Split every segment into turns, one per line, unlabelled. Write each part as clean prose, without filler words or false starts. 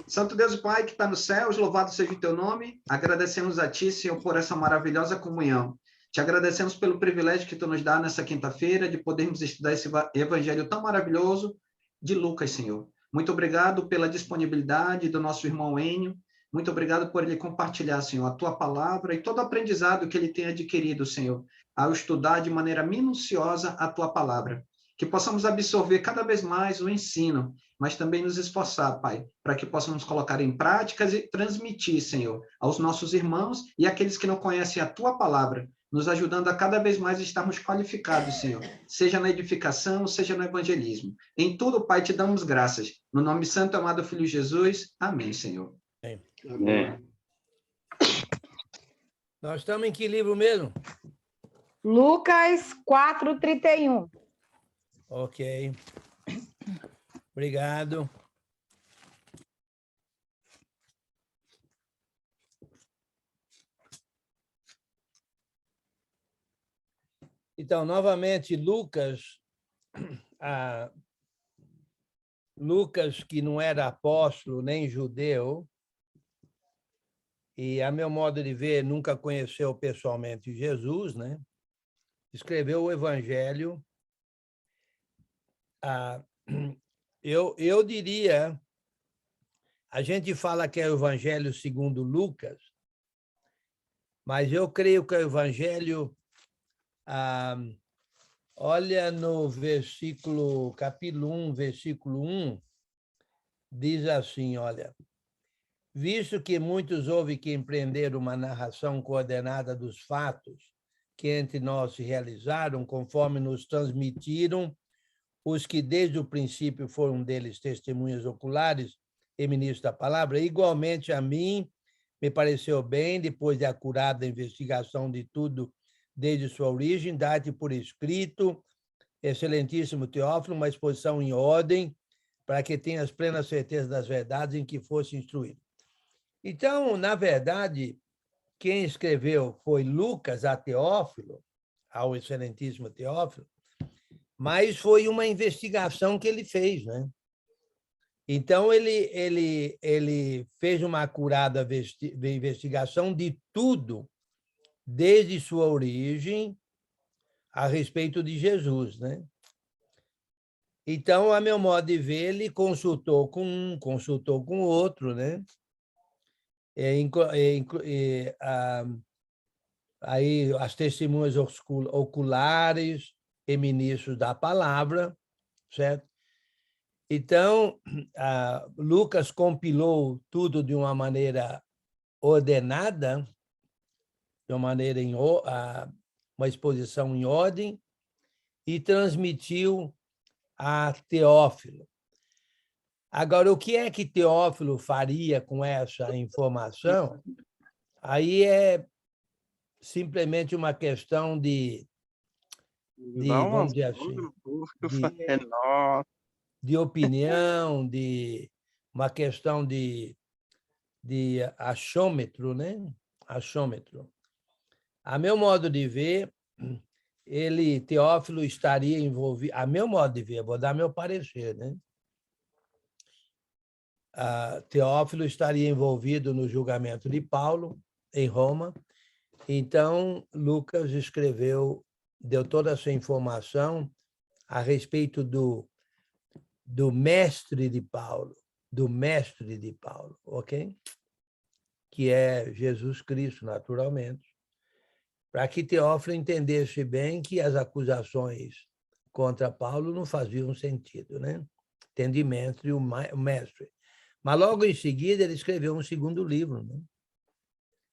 Santo Deus Pai que está nos céus, louvado seja o teu nome. Agradecemos a ti, Senhor, por essa maravilhosa comunhão. Te agradecemos pelo privilégio que tu nos dá nessa quinta-feira de podermos estudar esse evangelho tão maravilhoso de Lucas, Senhor. Muito obrigado pela disponibilidade do nosso irmão Enio. Muito obrigado por ele compartilhar, Senhor, a tua palavra e todo o aprendizado que ele tem adquirido, Senhor, ao estudar de maneira minuciosa a tua palavra. Que possamos absorver cada vez mais o ensino, mas também nos esforçar, Pai, para que possamos colocar em práticas e transmitir, Senhor, aos nossos irmãos e àqueles que não conhecem a tua palavra, nos ajudando a cada vez mais estarmos qualificados, Senhor, seja na edificação, seja no evangelismo. Em tudo, Pai, te damos graças. No nome santo, amado Filho Jesus. Amém, Senhor.
Amém.
Nós estamos em que livro mesmo?
Lucas 4:31.
Ok. Obrigado. Então, novamente, Lucas, Lucas, que não era apóstolo nem judeu, e, a meu modo de ver, nunca conheceu pessoalmente Jesus, né? Escreveu o Evangelho. Eu diria, a gente fala que é o Evangelho segundo Lucas, mas eu creio que é o Evangelho, olha no versículo, capítulo 1, versículo 1, diz assim, olha, visto que muitos houve que empreender uma narração coordenada dos fatos que entre nós se realizaram, conforme nos transmitiram os que desde o princípio foram deles testemunhas oculares e ministros da palavra, igualmente a mim me pareceu bem, depois de acurada investigação de tudo desde sua origem, dar-te por escrito, excelentíssimo Teófilo, uma exposição em ordem, para que tenhas plena certeza das verdades em que fosse instruído. Então, na verdade, quem escreveu foi Lucas a Teófilo, ao excelentíssimo Teófilo, mas foi uma investigação que ele fez, né? Então, ele fez uma acurada investigação de tudo, desde sua origem, a respeito de Jesus, né? Então, a meu modo de ver, ele consultou com um, consultou com outro, né? Aí as testemunhas oculares e ministros da palavra, certo? Então, Lucas compilou tudo de uma maneira ordenada, de uma maneira uma exposição em ordem, e transmitiu a Teófilo. Agora, o que é que Teófilo faria com essa informação? Aí é simplesmente uma questão vamos dizer assim, de opinião, uma questão de achômetro, né? Achômetro. A meu modo de ver, Teófilo estaria envolvido, a meu modo de ver, vou dar meu parecer, né? Teófilo estaria envolvido no julgamento de Paulo, em Roma. Então, Lucas deu toda essa informação a respeito do mestre de Paulo, ok? Que é Jesus Cristo, naturalmente, para que Teófilo entendesse bem que as acusações contra Paulo não faziam sentido, né? Entendimento e o mestre. Mas logo em seguida ele escreveu um segundo livro, né?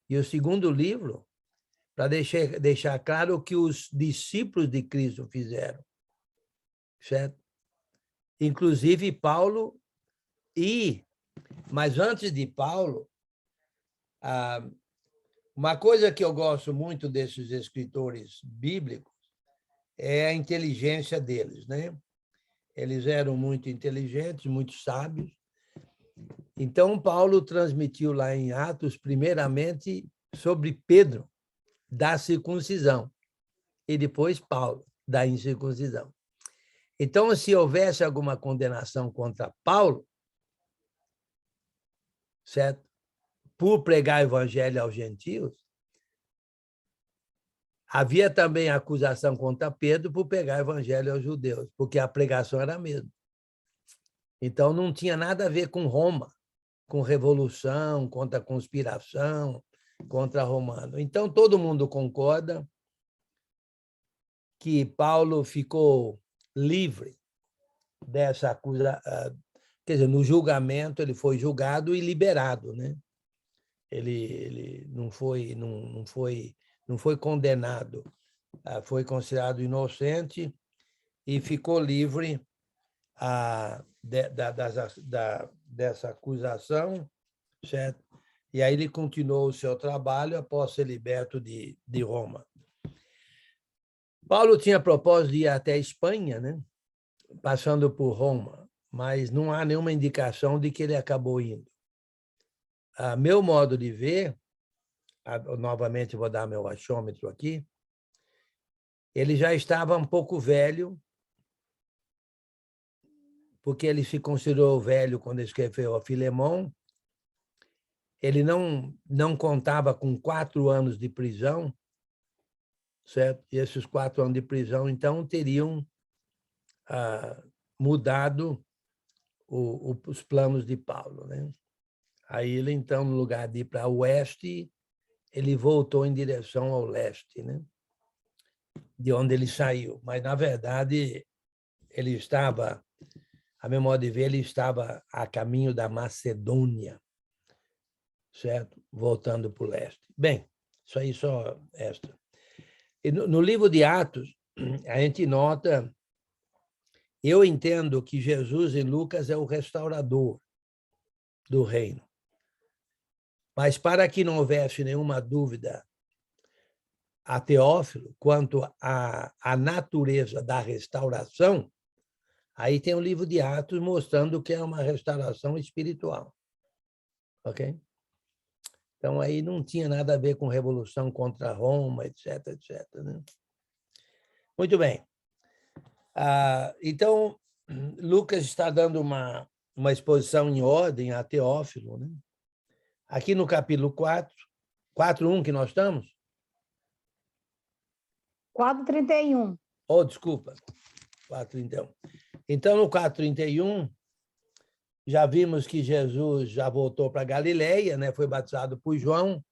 E o segundo livro, para deixar claro o que os discípulos de Cristo fizeram, certo? Inclusive Paulo mas antes de Paulo, uma coisa que eu gosto muito desses escritores bíblicos é a inteligência deles, né? Eles eram muito inteligentes, muito sábios. Então, Paulo transmitiu lá em Atos, primeiramente, sobre Pedro, da circuncisão, e depois Paulo, da incircuncisão. Então, se houvesse alguma condenação contra Paulo, certo? Por pregar o evangelho aos gentios, havia também a acusação contra Pedro por pregar o evangelho aos judeus, porque a pregação era a mesma. Então, não tinha nada a ver com Roma, com revolução, contra conspiração, contra romano. Então, todo mundo concorda que Paulo ficou livre dessa acusação. Quer dizer, no julgamento, ele foi julgado e liberado, né? Ele não foi condenado, foi considerado inocente e ficou livre dessa acusação, certo? E aí ele continuou o seu trabalho após ser liberto de Roma. Paulo tinha propósito de ir até a Espanha, né? Passando por Roma, mas não há nenhuma indicação de que ele acabou indo. A meu modo de ver, novamente vou dar meu achômetro aqui, ele já estava um pouco velho, porque ele se considerou velho quando escreveu a Filemão. Ele não contava com 4 anos de prisão, certo? E esses 4 anos de prisão, então, teriam mudado os planos de Paulo, né? Aí ele, então, no lugar de ir para o oeste, ele voltou em direção ao leste, né? De onde ele saiu. Mas, na verdade, ele estava, a meu modo de ver, ele estava a caminho da Macedônia, certo? Voltando para o leste. Bem, isso aí só extra. E no livro de Atos, a gente nota, eu entendo que Jesus em Lucas é o restaurador do reino. Mas para que não houvesse nenhuma dúvida a Teófilo quanto à natureza da restauração, aí tem o livro de Atos mostrando que é uma restauração espiritual. Ok? Então, aí não tinha nada a ver com revolução contra Roma, etc, etc. Né? Muito bem. Então, Lucas está dando uma exposição em ordem a Teófilo. Né? Aqui no capítulo 4:1 que nós estamos?
4:31.
Oh, desculpa, 4:31. Então, no 4:31, já vimos que Jesus já voltou para Galileia, né? Foi batizado por João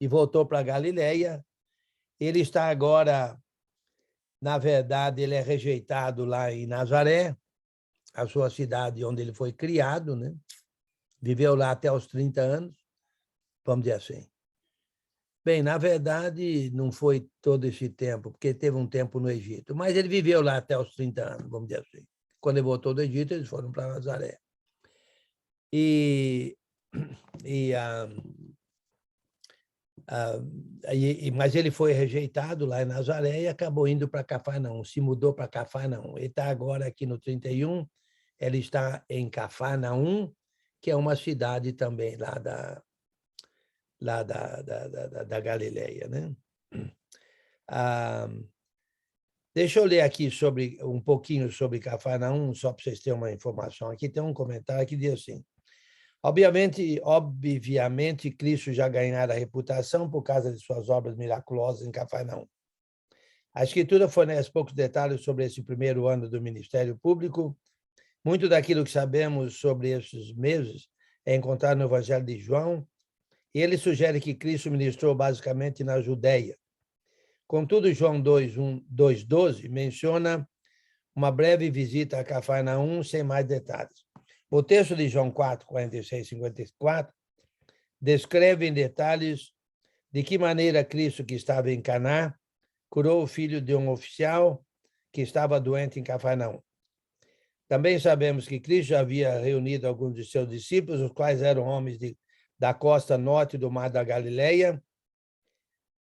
e voltou para Galileia. Ele está agora, na verdade, ele é rejeitado lá em Nazaré, a sua cidade onde ele foi criado, né? Viveu lá até os 30 anos, vamos dizer assim. Bem, na verdade, não foi todo esse tempo, porque teve um tempo no Egito, mas ele viveu lá até os 30 anos, vamos dizer assim. Quando ele voltou do Egito, eles foram para Nazaré. Mas ele foi rejeitado lá em Nazaré e acabou indo para Cafarnaum, se mudou para Cafarnaum. Ele está agora aqui no 31, ele está em Cafarnaum, que é uma cidade também lá da Galileia, né? Deixa eu ler aqui um pouquinho sobre Cafarnaum, só para vocês terem uma informação. Aqui tem um comentário que diz assim: obviamente, Cristo já ganhara reputação por causa de suas obras miraculosas em Cafarnaum. A Escritura fornece poucos detalhes sobre esse primeiro ano do ministério público. Muito daquilo que sabemos sobre esses meses é encontrado no Evangelho de João, e ele sugere que Cristo ministrou basicamente na Judéia. Contudo, João 2:12 menciona uma breve visita a Cafarnaum sem mais detalhes. O texto de João 4:46 e 54 descreve em detalhes de que maneira Cristo, que estava em Caná, curou o filho de um oficial que estava doente em Cafarnaum. Também sabemos que Cristo já havia reunido alguns de seus discípulos, os quais eram homens da costa norte do Mar da Galileia,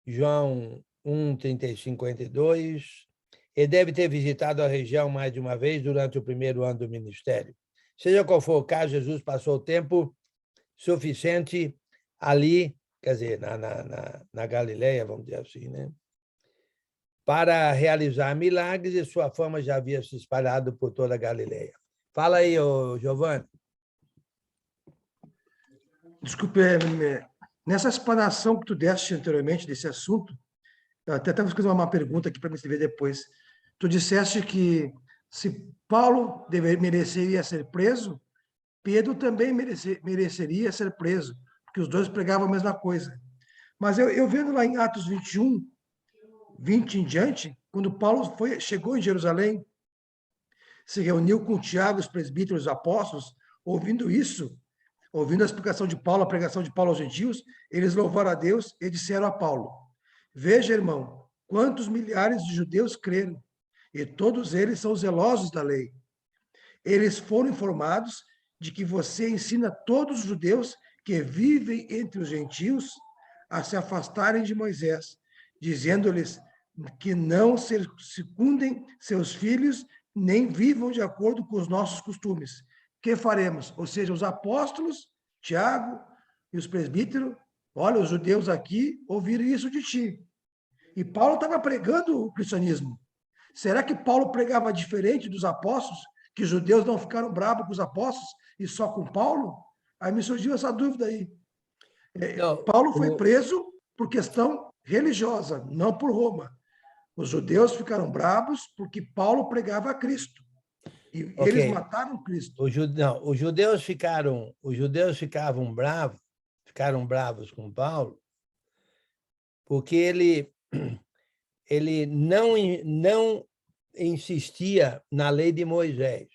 João 1:35 e 52. Ele deve ter visitado a região mais de uma vez durante o primeiro ano do ministério. Seja qual for o caso, Jesus passou tempo suficiente ali, quer dizer, na Galileia, vamos dizer assim, né? Para realizar milagres, e sua fama já havia se espalhado por toda a Galileia. Fala aí, Giovanni.
Desculpe, nessa explanação que tu deste anteriormente desse assunto, eu até estava escrevendo uma pergunta aqui para me escrever depois. Tu disseste que se Paulo mereceria ser preso, Pedro também mereceria ser preso, porque os dois pregavam a mesma coisa. Mas eu vendo lá em Atos 21, 20 em diante, quando Paulo chegou em Jerusalém, se reuniu com Tiago, os presbíteros, os apóstolos, ouvindo isso, ouvindo a explicação de Paulo, a pregação de Paulo aos gentios, eles louvaram a Deus e disseram a Paulo: Veja, irmão, quantos milhares de judeus creram, e todos eles são zelosos da lei. Eles foram informados de que você ensina todos os judeus que vivem entre os gentios a se afastarem de Moisés, dizendo-lhes que não circundem seus filhos, nem vivam de acordo com os nossos costumes. Que faremos? Ou seja, os apóstolos, Tiago e os presbíteros, olha, os judeus aqui ouviram isso de ti. E Paulo estava pregando o cristianismo. Será que Paulo pregava diferente dos apóstolos? Que os judeus não ficaram bravos com os apóstolos e só com Paulo? Aí me surgiu essa dúvida aí. Não, Paulo foi preso por questão religiosa, não por Roma. Os judeus ficaram bravos porque Paulo pregava a Cristo. E eles mataram Cristo.
Os judeus ficaram bravos com Paulo, porque ele não insistia na lei de Moisés.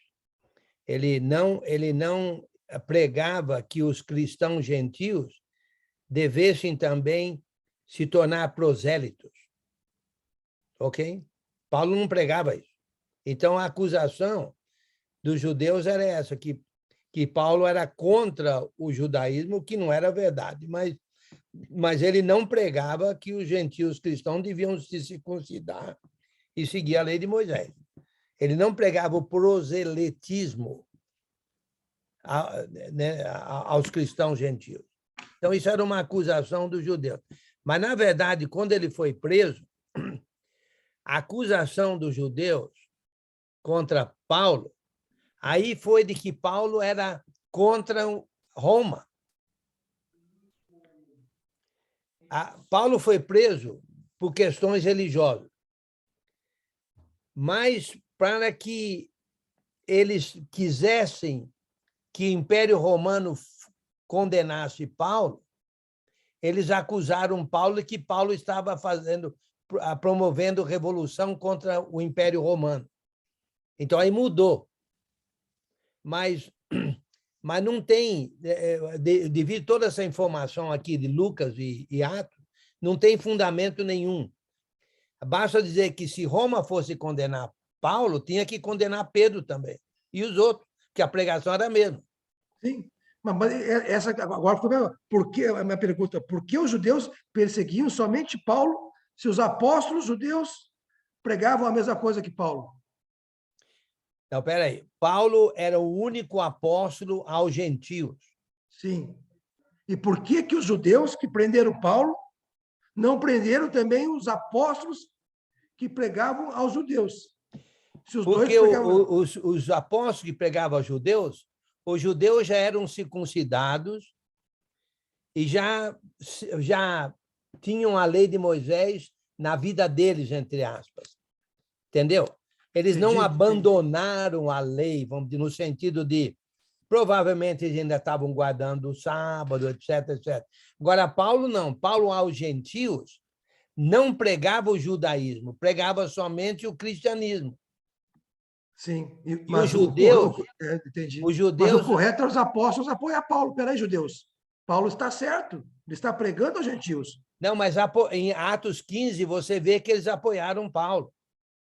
Ele não pregava que os cristãos gentios devessem também se tornar prosélitos. Ok? Paulo não pregava isso. Então, a acusação dos judeus era essa, que Paulo era contra o judaísmo, que não era verdade, mas ele não pregava que os gentios cristãos deviam se circuncidar e seguir a lei de Moisés. Ele não pregava o proselitismo aos cristãos gentios. Então, isso era uma acusação dos judeus. Mas, na verdade, quando ele foi preso, a acusação dos judeus contra Paulo, aí foi de que Paulo era contra Roma. Paulo foi preso por questões religiosas, mas para que eles quisessem que o Império Romano condenasse Paulo, eles acusaram Paulo de que Paulo estava promovendo revolução contra o Império Romano. Então, aí mudou. Mas não tem, devido a toda essa informação aqui de Lucas e Atos, não tem fundamento nenhum. Basta dizer que se Roma fosse condenar Paulo, tinha que condenar Pedro também, e os outros, que a pregação era a mesma.
Sim, mas essa agora foi a minha pergunta: por que os judeus perseguiam somente Paulo se os apóstolos judeus pregavam a mesma coisa que Paulo?
Então, peraí. Paulo era o único apóstolo aos gentios.
Sim. E por que os judeus que prenderam Paulo não prenderam também os apóstolos que pregavam aos judeus?
Se os Porque dois pregavam... os apóstolos que pregavam aos judeus, os judeus já eram circuncidados e já tinham a lei de Moisés na vida deles, entre aspas. Entendeu? Eles não abandonaram a lei, vamos dizer, no sentido de provavelmente eles ainda estavam guardando o sábado, etc, etc. Agora, Paulo não. Paulo, aos gentios, não pregava o judaísmo, pregava somente o cristianismo.
Sim.
Mas os judeus...
entendi. Os judeus... Mas o correto é os apóstolos apoiar Paulo. Peraí, judeus. Paulo está certo. Ele está pregando aos gentios.
Não, mas em Atos 15, você vê que eles apoiaram Paulo.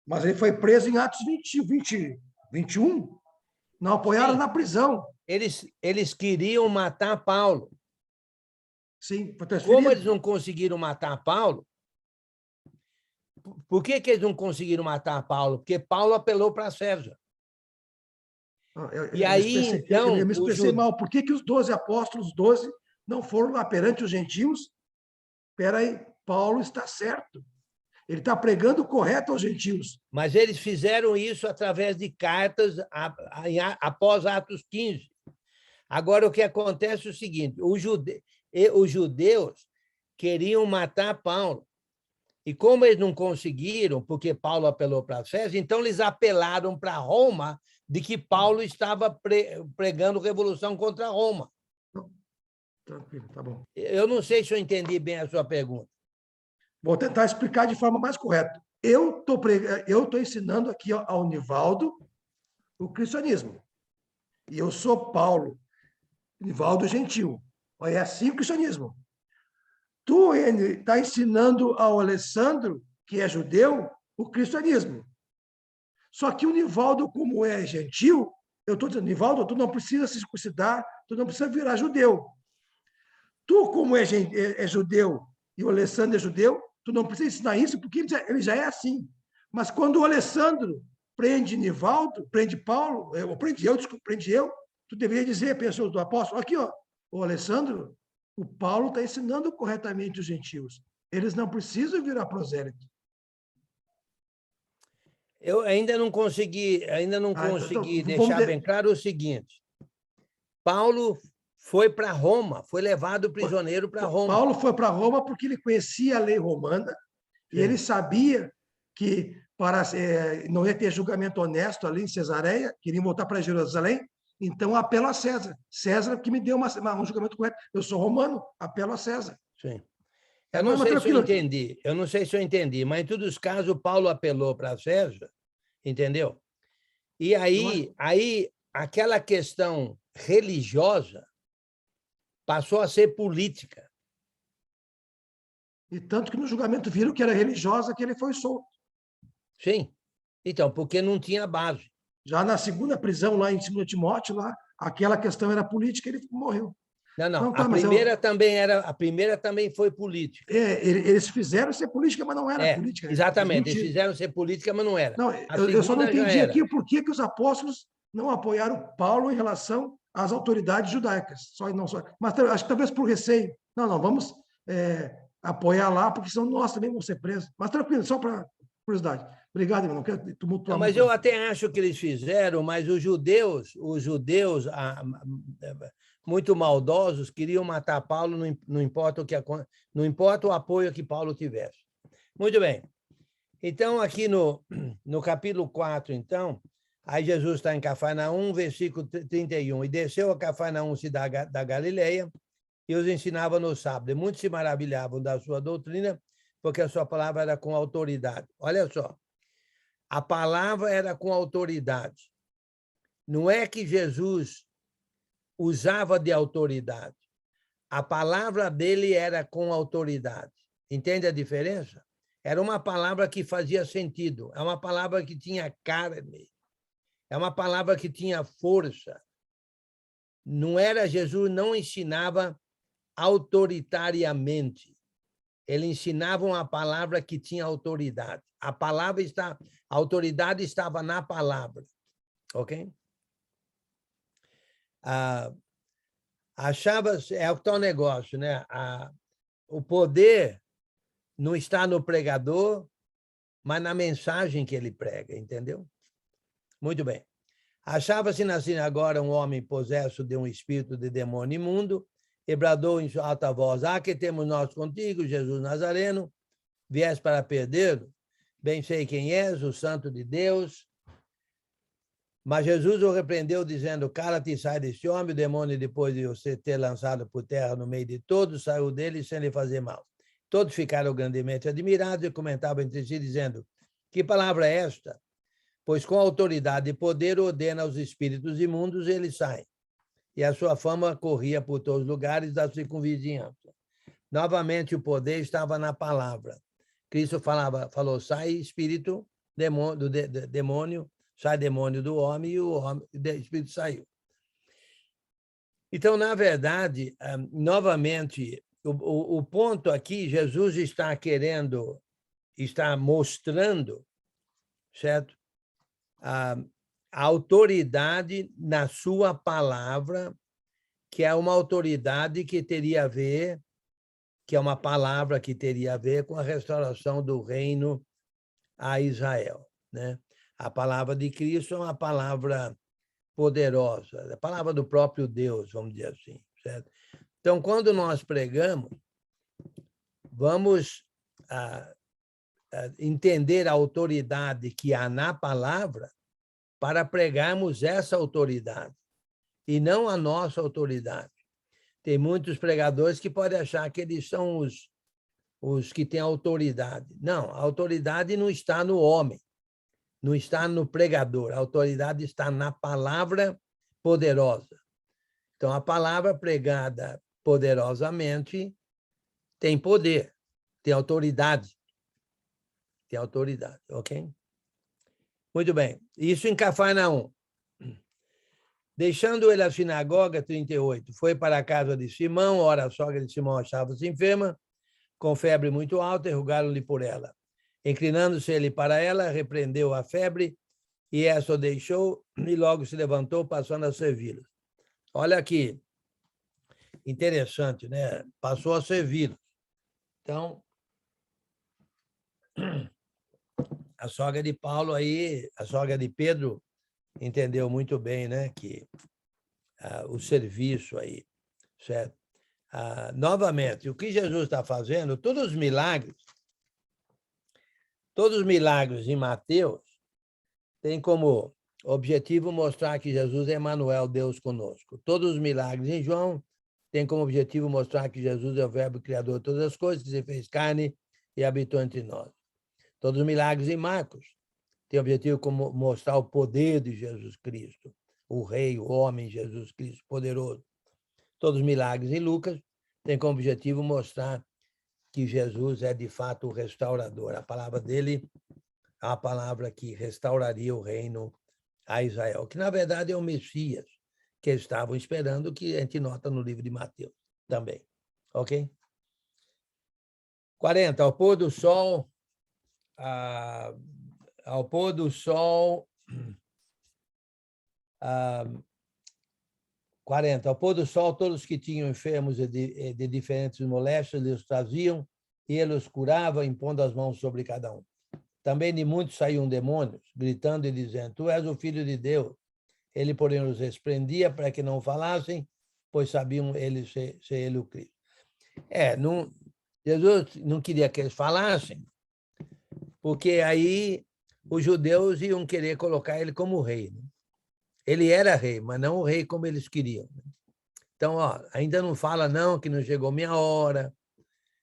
Mas ele foi preso em Atos 21. Não apoiaram na prisão.
Eles queriam matar Paulo.
Sim, foi
transferido. Como eles não conseguiram matar Paulo, por que eles não conseguiram matar Paulo? Porque Paulo apelou para César.
E aí, então... Eu me expressei mal. Por que os 12 apóstolos, 12, não foram lá perante os gentios? Espera aí, Paulo está certo. Ele está pregando correto aos gentios.
Mas eles fizeram isso através de cartas após Atos 15. Agora, o que acontece é o seguinte, os judeus queriam matar Paulo. E como eles não conseguiram, porque Paulo apelou para César, então eles apelaram para Roma de que Paulo estava pregando revolução contra Roma.
Tranquilo, tá bom.
Eu não sei se eu entendi bem a sua pergunta.
Vou tentar explicar de forma mais correta. Eu estou ensinando aqui ao Nivaldo o cristianismo. E eu sou Paulo, Nivaldo Gentil. É assim o cristianismo. Tu está ensinando ao Alessandro, que é judeu, o cristianismo. Só que o Nivaldo, como é gentil, eu estou dizendo, Nivaldo, tu não precisa se circuncidar, tu não precisa virar judeu. Tu, como é judeu e o Alessandro é judeu, tu não precisa ensinar isso, porque ele já é assim. Mas quando o Alessandro prende Nivaldo, prende Paulo, prende eu, tu deveria dizer, pessoas do apóstolo, aqui, ó, o Alessandro, o Paulo está ensinando corretamente os gentios. Eles não precisam virar prosélito.
Eu ainda não consegui deixar bem claro o seguinte. Paulo foi para Roma, foi levado prisioneiro para Roma.
Paulo foi para Roma porque ele conhecia a lei romana. Sim. E ele sabia que não ia ter julgamento honesto ali em Cesareia, queriam voltar para Jerusalém, então apelo a César. César que me deu um julgamento correto. Eu sou romano, apelo a César.
Sim. Eu não sei se eu entendi. Eu não sei se eu entendi, mas em todos os casos Paulo apelou para César, entendeu? E aí aquela questão religiosa passou a ser política.
E tanto que no julgamento viram que era religiosa que ele foi solto.
Sim. Então, porque não tinha base.
Já na segunda prisão, lá em 2 Timóteo, lá, aquela questão era política, ele morreu.
Não. Tá, a primeira também foi política.
Eles fizeram ser política, mas não era política.
Exatamente, eles fizeram ser política, mas não era.
Não, eu só não entendi aqui por que os apóstolos não apoiaram Paulo em relação às autoridades judaicas. Mas acho que talvez por receio. Não, vamos apoiar lá, porque senão nós também vamos ser presos. Mas tranquilo, só para curiosidade. Obrigado, irmão. Não quero tumultuar.
Mas eu até acho que eles fizeram, mas os judeus muito maldosos, queriam matar Paulo, não importa o apoio que Paulo tivesse. Muito bem. Então, aqui no capítulo 4, então, aí Jesus está em Cafarnaum, versículo 31. E desceu a Cafarnaum, cidade da Galileia, e os ensinava no sábado. E muitos se maravilhavam da sua doutrina, porque a sua palavra era com autoridade. Olha só. A palavra era com autoridade. Não é que Jesus usava de autoridade. A palavra dele era com autoridade. Entende a diferença? Era uma palavra que fazia sentido. É uma palavra que tinha carne. É uma palavra que tinha força. Jesus não ensinava autoritariamente. Ele ensinava uma palavra que tinha autoridade. A autoridade estava na palavra. Ok? É o tal negócio, né? O poder não está no pregador, mas na mensagem que ele prega, entendeu? Muito bem. Achava-se na sinagoga um homem possesso de um espírito de demônio imundo, e bradou em alta voz: que temos nós contigo, Jesus Nazareno? Vieste para perder-lo? Bem sei quem és, o Santo de Deus. Mas Jesus o repreendeu, dizendo: cala-te e sai deste homem. O demônio, depois de você ter lançado por terra no meio de todos, saiu dele sem lhe fazer mal. Todos ficaram grandemente admirados e comentavam entre si, dizendo: que palavra é esta? Pois com autoridade e poder ordena aos espíritos imundos e eles saem. E a sua fama corria por todos os lugares da circunvizinhança. Novamente, o poder estava na palavra. Cristo falou: sai espírito, demônio, sai demônio do homem, e o espírito saiu. Então, na verdade, novamente, o ponto aqui, Jesus está mostrando, certo? A autoridade na sua palavra, que é uma autoridade que teria a ver, que é uma palavra que teria a ver com a restauração do reino a Israel, né? A palavra de Cristo é uma palavra poderosa, a palavra do próprio Deus, vamos dizer assim, certo? Então, quando nós pregamos, vamos entender a autoridade que há na palavra para pregarmos essa autoridade, e não a nossa autoridade. Tem muitos pregadores que podem achar que eles são os que têm autoridade. Não, a autoridade não está no homem, não está no pregador, a autoridade está na palavra poderosa. Então, a palavra pregada poderosamente tem poder, tem autoridade. Tem autoridade, ok? Muito bem. Isso em Cafarnaum. Deixando ele a sinagoga, 38, foi para a casa de Simão, ora a sogra de Simão achava-se enferma, com febre muito alta, e rogaram-lhe por ela. Inclinando-se ele para ela, repreendeu a febre, e essa o deixou, e logo se levantou, passando a servi-los. Olha aqui, interessante, né? Passou a servi-los. Então, a sogra de Paulo aí, a sogra de Pedro, entendeu muito bem, né, que o serviço aí, certo? Novamente, o que Jesus está fazendo, todos os milagres em Mateus têm como objetivo mostrar que Jesus é Emmanuel, Deus conosco. Todos os milagres em João têm como objetivo mostrar que Jesus é o verbo criador de todas as coisas, que se fez carne e habitou entre nós. Todos os milagres em Marcos têm o objetivo como mostrar o poder de Jesus Cristo, o Rei, o homem Jesus Cristo poderoso. Todos os milagres em Lucas têm como objetivo mostrar que Jesus é, de fato, o restaurador. A palavra dele é a palavra que restauraria o reino a Israel, que, na verdade, é o Messias que eles estavam esperando, que a gente nota no livro de Mateus também. Ok? 40. Ao pôr do sol... Ao pôr do sol... 40. Ao pôr do sol, todos que tinham enfermos de diferentes moléstias lhes traziam, e ele os curava, impondo as mãos sobre cada um. Também de muitos saíam demônios, gritando e dizendo: Tu és o Filho de Deus. Ele, porém, os repreendia para que não falassem, pois sabiam eles ser ele o Cristo. Jesus não queria que eles falassem, porque aí os judeus iam querer colocar ele como rei, né? Ele era rei, mas não o rei como eles queriam. Então, ainda não fala não, que não chegou minha hora,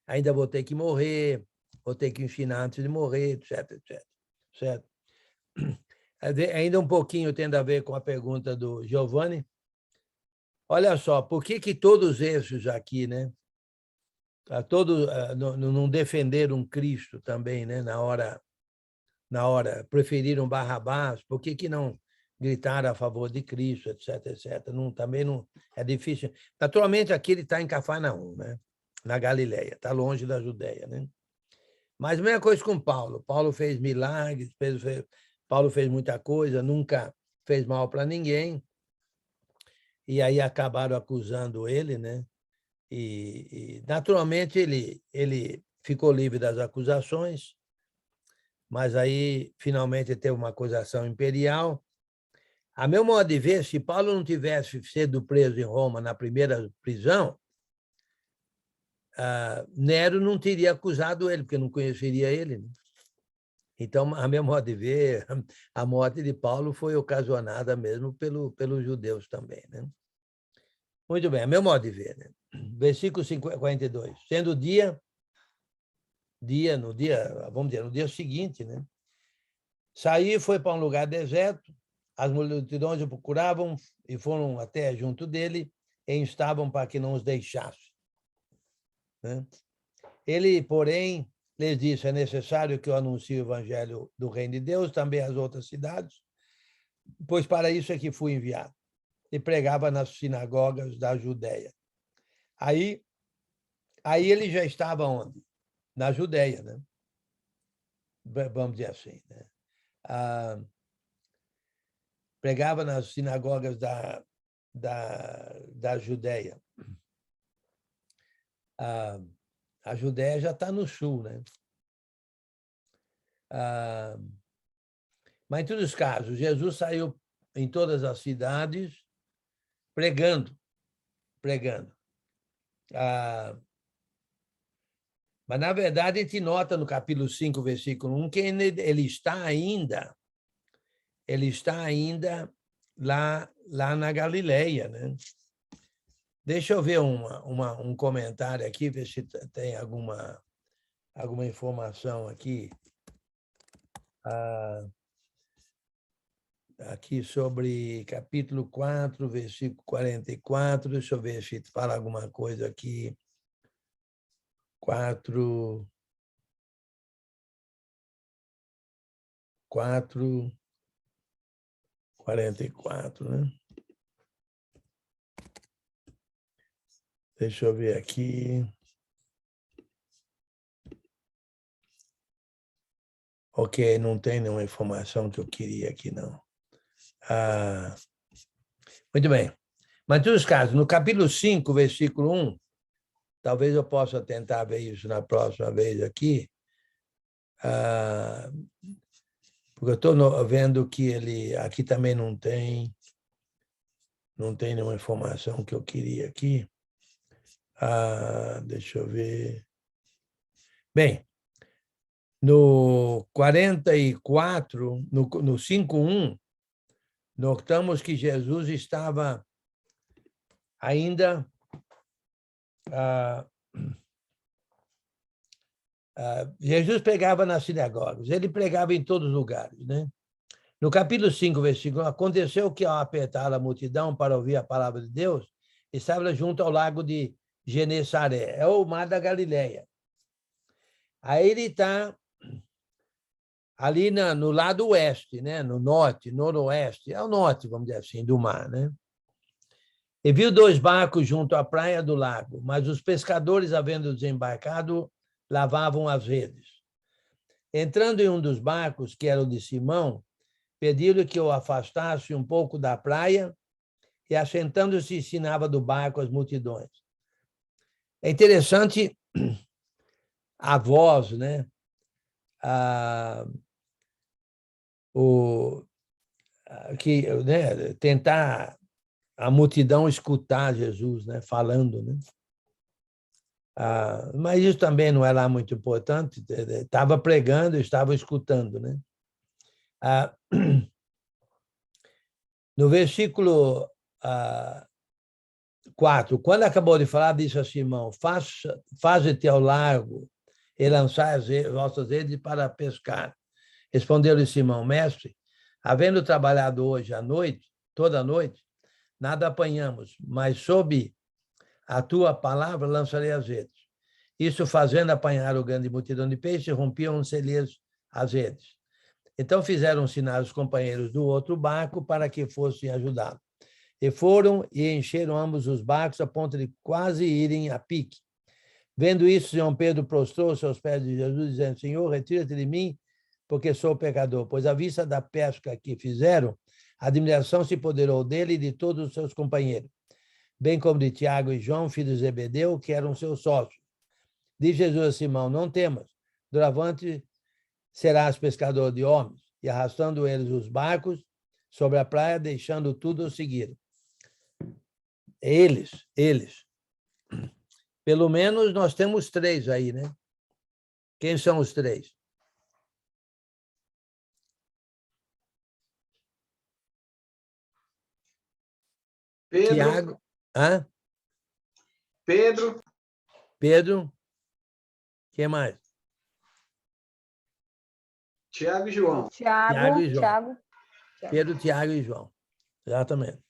ainda vou ter que morrer, vou ter que ensinar antes de morrer, etc, etc. Certo? Ainda um pouquinho tendo a ver com a pergunta do Giovanni. Olha só, por que todos esses aqui, né? Todos não defenderam Cristo também, né? Na hora preferiram Barrabás, por que não gritaram a favor de Cristo, etc, etc. Também não é difícil. Naturalmente, aqui ele está em Cafarnaum, né? Na Galileia, está longe da Judéia, né? Mas a mesma coisa com Paulo. Paulo fez milagres, Paulo fez muita coisa, nunca fez mal para ninguém. E aí acabaram acusando ele, né? E naturalmente, ele ficou livre das acusações, mas aí, finalmente, teve uma acusação imperial. A meu modo de ver, se Paulo não tivesse sido preso em Roma na primeira prisão, Nero não teria acusado ele, porque não conheceria ele, né? Então, a meu modo de ver, a morte de Paulo foi ocasionada mesmo pelos judeus também, né? Muito bem, a meu modo de ver, né? Versículo 42. Sendo no dia, vamos dizer, no dia seguinte, né? Saiu e foi para um lugar deserto, as multidões o procuravam e foram até junto dele e instavam para que não os deixasse, né? Ele, porém, lhes disse: é necessário que eu anuncie o evangelho do reino de Deus também às outras cidades, pois para isso é que fui enviado. E pregava nas sinagogas da Judéia. Aí ele já estava onde? Na Judéia, né? Vamos dizer assim, né? Pregava nas sinagogas da Judéia. A Judéia já está no sul, né? Mas, em todos os casos, Jesus saiu em todas as cidades, pregando. Mas, na verdade, a gente nota no capítulo 5, versículo 1, que ele está ainda lá na Galileia, né? Deixa eu ver um comentário aqui, ver se tem alguma informação aqui. Aqui sobre capítulo 4, versículo 44. Deixa eu ver se fala alguma coisa aqui. 4, 44, né? Deixa eu ver aqui. Ok, não tem nenhuma informação que eu queria aqui, não. Muito bem. Mas, em todos os casos, no capítulo 5, versículo 1, talvez eu possa tentar ver isso na próxima vez aqui, porque eu estou vendo que ele aqui também não tem nenhuma informação que eu queria aqui. Deixa eu ver. Bem, no 44, no 5:1, notamos que Jesus estava ainda Jesus pregava nas sinagogas, ele pregava em todos os lugares, né? No capítulo 5, versículo 1, aconteceu que, ao apertar a multidão para ouvir a palavra de Deus, estava junto ao lago de Genesaré, é o mar da Galileia. Aí ele está ali no lado oeste, né? No norte, noroeste, é o norte, vamos dizer assim, do mar, né? E viu 2 barcos junto à praia do lago, mas os pescadores, havendo desembarcado, lavavam as redes. Entrando em um dos barcos, que era o de Simão, pediu-lhe que o afastasse um pouco da praia e, assentando-se, ensinava do barco as multidões. É interessante a voz, né? Né? Tentar a multidão escutar Jesus, né? Falando, né? Mas isso também não é lá muito importante. Estava pregando, estava escutando, né? No versículo 4, quando acabou de falar, disse a Simão: faze-te ao largo e lançai as vossas redes para pescar. Respondeu-lhe Simão: mestre, havendo trabalhado hoje à noite, toda a noite, nada apanhamos, mas sob a tua palavra lançarei as redes. Isso fazendo, apanhar o grande multidão de peixes, rompiam-se as redes. Então fizeram sinal aos companheiros do outro barco para que fossem ajudá-lo. E foram e encheram ambos os barcos a ponto de quase irem a pique. Vendo isso, Simão Pedro prostrou-se aos pés de Jesus, dizendo: Senhor, retira-te de mim, porque sou pecador. Pois à vista da pesca que fizeram, a admiração se apoderou dele e de todos os seus companheiros, bem como de Tiago e João, filhos de Zebedeu, que eram seus sócios. Disse Jesus a Simão: não temas, doravante serás pescador de homens. E arrastando eles os barcos sobre a praia, deixando tudo, o seguiram. Eles. Pelo menos nós temos 3 aí, né? Quem são os 3?
Pedro.
Tiago.
Pedro.
Quem mais?
Tiago e João.
Tiago e João.
Tiago.
Pedro, Tiago e João. Exatamente.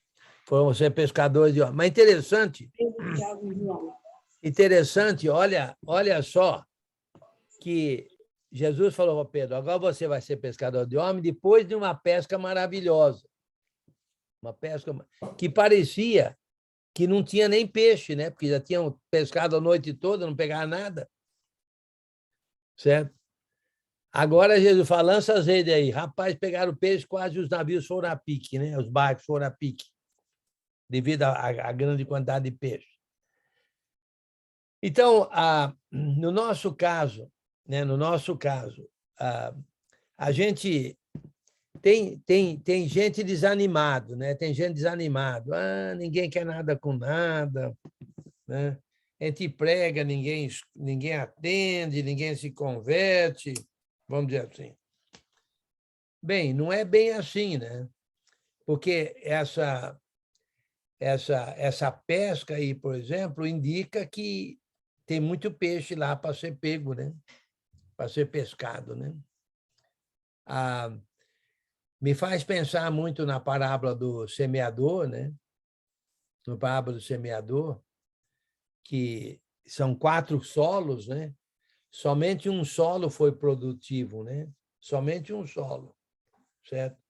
Foram ser pescadores de homens. Mas interessante.
Pedro, Tiago e João.
Interessante, olha só, que Jesus falou para Pedro: agora você vai ser pescador de homem depois de uma pesca maravilhosa. Uma pesca que parecia que não tinha nem peixe, né? Porque já tinham pescado a noite toda, não pegaram nada. Certo? Agora Jesus fala: lança as redes aí. Rapaz, pegaram peixe, quase os navios foram a pique, né? Os barcos foram a pique, devido à grande quantidade de peixe. Então, no nosso caso, né? A gente tem gente desanimado, né? Tem gente desanimado. Ah, ninguém quer nada com nada, né? A gente prega, ninguém atende, ninguém se converte, vamos dizer assim. Bem, não é bem assim, né? Porque essa pesca aí, por exemplo, indica que tem muito peixe lá para ser pego, né? Para ser pescado, né? Me faz pensar muito na parábola do semeador, né? Na parábola do semeador, que são 4 solos, né? Somente um solo foi produtivo, né? Somente um solo, certo?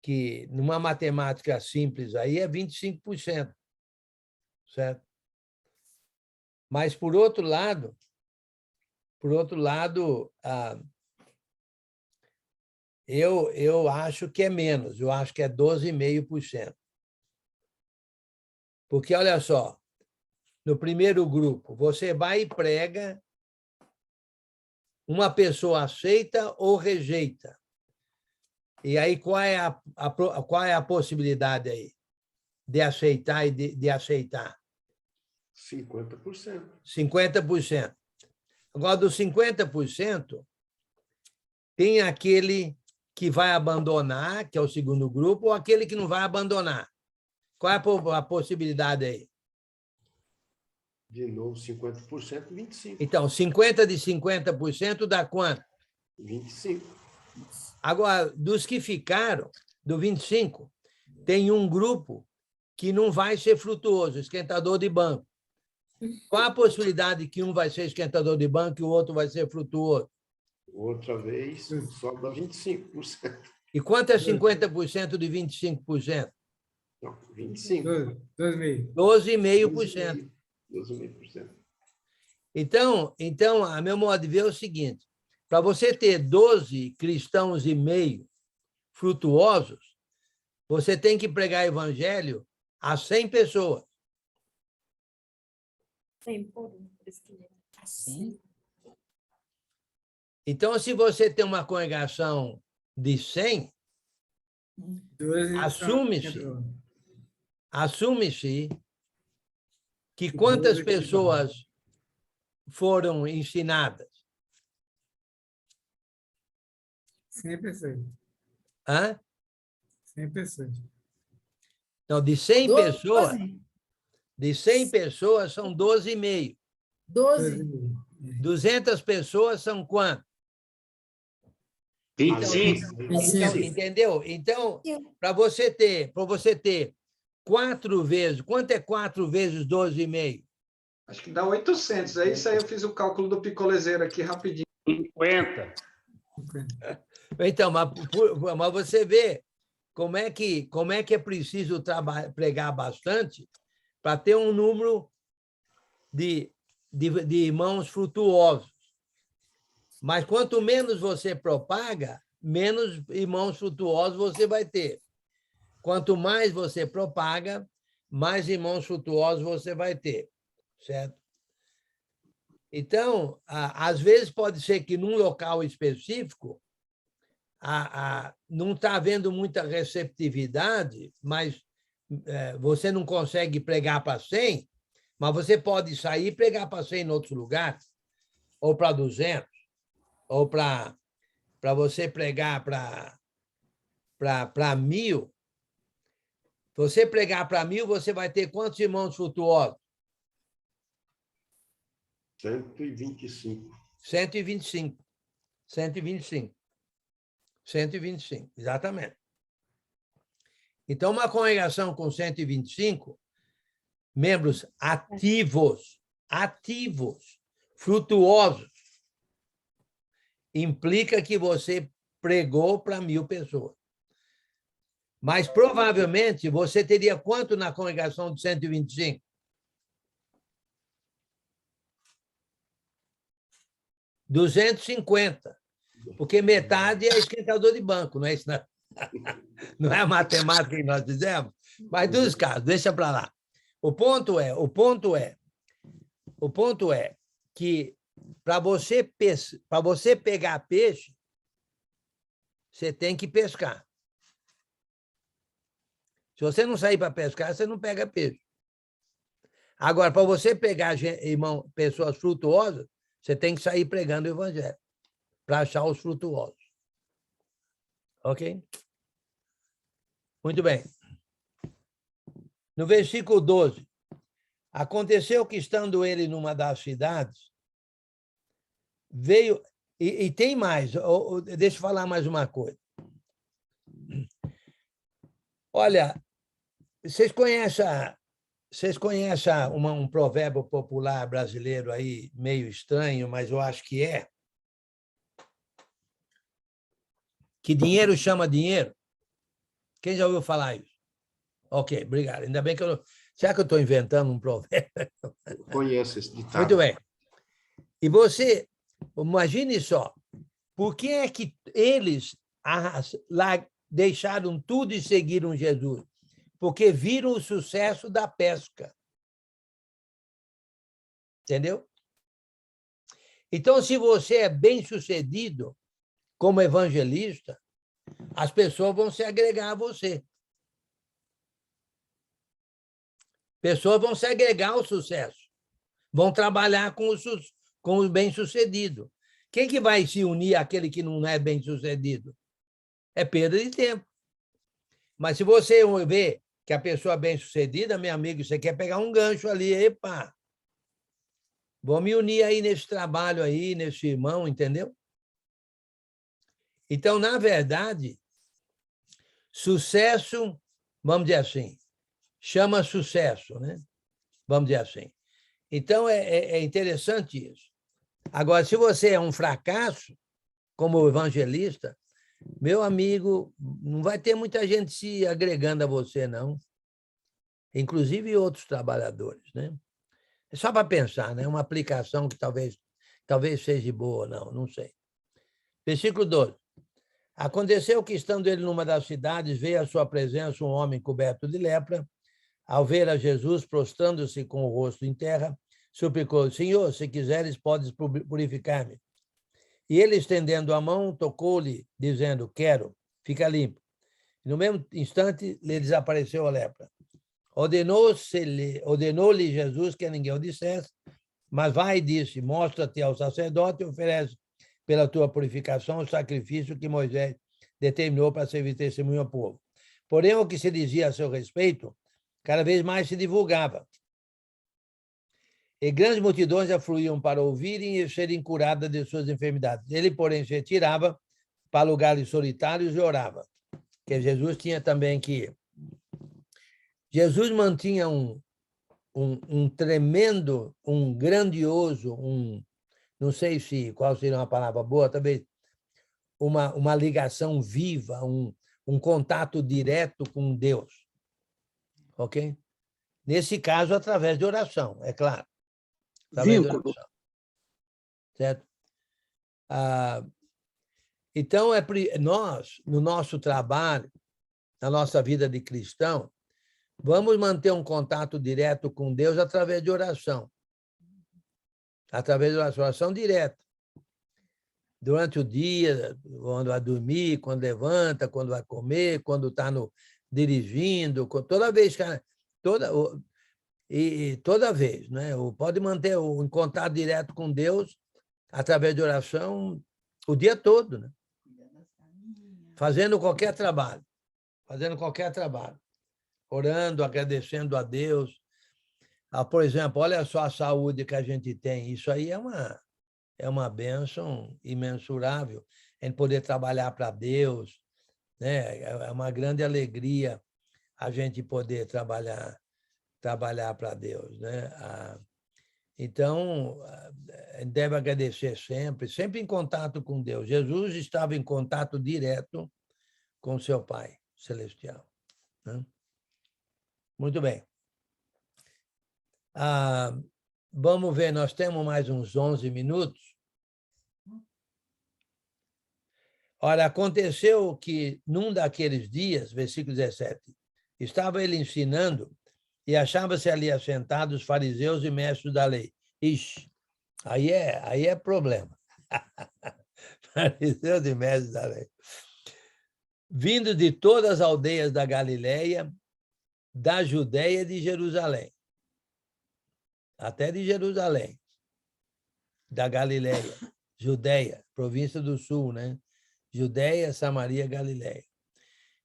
Que numa matemática simples aí é 25%, certo? Mas por outro lado, eu acho que é menos, eu acho que é 12,5%. Porque, olha só, no primeiro grupo, você vai e prega, uma pessoa aceita ou rejeita. E aí, qual é a possibilidade aí de aceitar e de aceitar?
50%.
50%. Agora, dos 50%, tem aquele que vai abandonar, que é o segundo grupo, ou aquele que não vai abandonar. Qual é a possibilidade aí?
De novo, 50%, 25%.
Então, 50% de 50% dá quanto?
25%.
Agora, dos que ficaram, do 25%, tem um grupo que não vai ser frutuoso, esquentador de banco. Qual a possibilidade que um vai ser esquentador de banco e o outro vai ser frutuoso?
Outra vez, só dá 25%.
E quanto é 50% de 25%?
Não, 25%.
12,5%.
12,5%.
Então, a meu modo de ver é o seguinte, para você ter 12 cristãos e meio frutuosos, você tem que pregar evangelho a 100 pessoas.
100 por 1. Assim.
Então, se você tem uma congregação de 100, assume-se que quantas pessoas foram ensinadas?
100 pessoas.
Hã?
100 pessoas.
Então, de 100 pessoas são 12,5.
12.
200 pessoas são quanto?
25%.
Então, entendeu? Então, para você ter 4 vezes, quanto é 4 vezes 12,5?
Acho que dá 800. É isso aí, eu fiz o cálculo do picolezeiro aqui rapidinho.
50%.
Então, mas você vê como é que é preciso pregar bastante para ter um número de irmãos frutuosos. Mas quanto menos você propaga, menos irmãos frutuosos você vai ter. Quanto mais você propaga, mais irmãos frutuosos você vai ter, certo? Então, às vezes pode ser que num local específico não está havendo muita receptividade, mas você não consegue pregar para 100, mas você pode sair e pregar para 100 em outros lugares, ou para 200, ou para você pregar para 1.000. Você pregar para 1.000, você vai ter quantos irmãos frutuosos?
125.
125. 125. 125, exatamente. Então, uma congregação com 125 membros ativos, frutuosos, implica que você pregou para 1.000 pessoas. Mas, provavelmente, você teria quanto na congregação de 125? 250, porque metade é esquentador de banco, não é isso? Não é a matemática que nós fizemos? Mas, dos casos, deixa para lá. O ponto é que para você pegar peixe, você tem que pescar. Se você não sair para pescar, você não pega peixe. Agora, para você pegar, irmão, pessoas frutuosas, você tem que sair pregando o evangelho para achar os frutuosos. Ok? Muito bem. No versículo 12, aconteceu que, estando ele numa das cidades, veio... E tem mais, deixa eu falar mais uma coisa. Olha, vocês conhecem um provérbio popular brasileiro aí, meio estranho, mas eu acho que é? Que dinheiro chama dinheiro? Quem já ouviu falar isso? Ok, obrigado. Ainda bem que eu... Será que eu estou inventando um provérbio?
Eu conheço esse ditado.
Muito bem. E você, imagine só, por que é que eles lá deixaram tudo e seguiram Jesus? Porque viram o sucesso da pesca. Entendeu? Então, se você é bem-sucedido como evangelista, as pessoas vão se agregar a você. Pessoas vão se agregar ao sucesso. Vão trabalhar com o bem-sucedido. Quem que vai se unir àquele que não é bem-sucedido? É perda de tempo. Mas se você vê que a pessoa é bem-sucedida, meu amigo, você quer pegar um gancho ali, epa, vou me unir aí nesse trabalho aí, nesse irmão, entendeu? Então, na verdade, sucesso, vamos dizer assim, chama sucesso, né? Vamos dizer assim. Então, é interessante isso. Agora, se você é um fracasso, como evangelista, meu amigo, não vai ter muita gente se agregando a você, não. Inclusive outros trabalhadores, né? É só para pensar, né? Uma aplicação que talvez seja boa, não sei. Versículo 12. Aconteceu que, estando ele numa das cidades, veio à sua presença um homem coberto de lepra. Ao ver a Jesus, prostrando-se com o rosto em terra, suplicou: Senhor, se quiseres, podes purificar-me. E ele, estendendo a mão, tocou-lhe, dizendo: Quero, fica limpo. No mesmo instante, lhe desapareceu a lepra. Ordenou-lhe Jesus que a ninguém o dissesse, mas vai e disse: Mostra-te ao sacerdote e oferece pela tua purificação o sacrifício que Moisés determinou para servir testemunho ao povo. Porém, o que se dizia a seu respeito, cada vez mais se divulgava. E grandes multidões afluíam para ouvirem e serem curadas de suas enfermidades. Ele, porém, se retirava para lugares solitários e orava. Porque Jesus tinha também que ir. Jesus mantinha um tremendo, um grandioso, não sei qual seria uma palavra boa, talvez uma ligação viva, um contato direto com Deus. Ok? Nesse caso, através de oração, é claro. Através de oração. Certo? Então, nós, no nosso trabalho, na nossa vida de cristão, vamos manter um contato direto com Deus através de oração. Através de oração direta. Durante o dia, quando vai dormir, quando levanta, quando vai comer, quando está dirigindo, toda vez, toda vez, né? Pode manter o contato direto com Deus através de oração o dia todo, né? Fazendo qualquer trabalho. Orando, agradecendo a Deus. Por exemplo, olha só a saúde que a gente tem. Isso aí é uma bênção imensurável. A gente poder trabalhar para Deus, né? É uma grande alegria a gente poder trabalhar para Deus, né? Então, deve agradecer sempre em contato com Deus. Jesus estava em contato direto com seu Pai Celestial, né? Muito bem. Vamos ver, nós temos mais uns 11 minutos. Ora, aconteceu que, num daqueles dias, versículo 17, estava ele ensinando e achava-se ali assentados os fariseus e mestres da lei. Ixi, aí é problema. Fariseus e mestres da lei. vindo de todas as aldeias da Galileia, da Judéia e de Jerusalém. Até de Jerusalém, da Galileia, Judéia, província do sul, né? Judéia, Samaria, Galileia.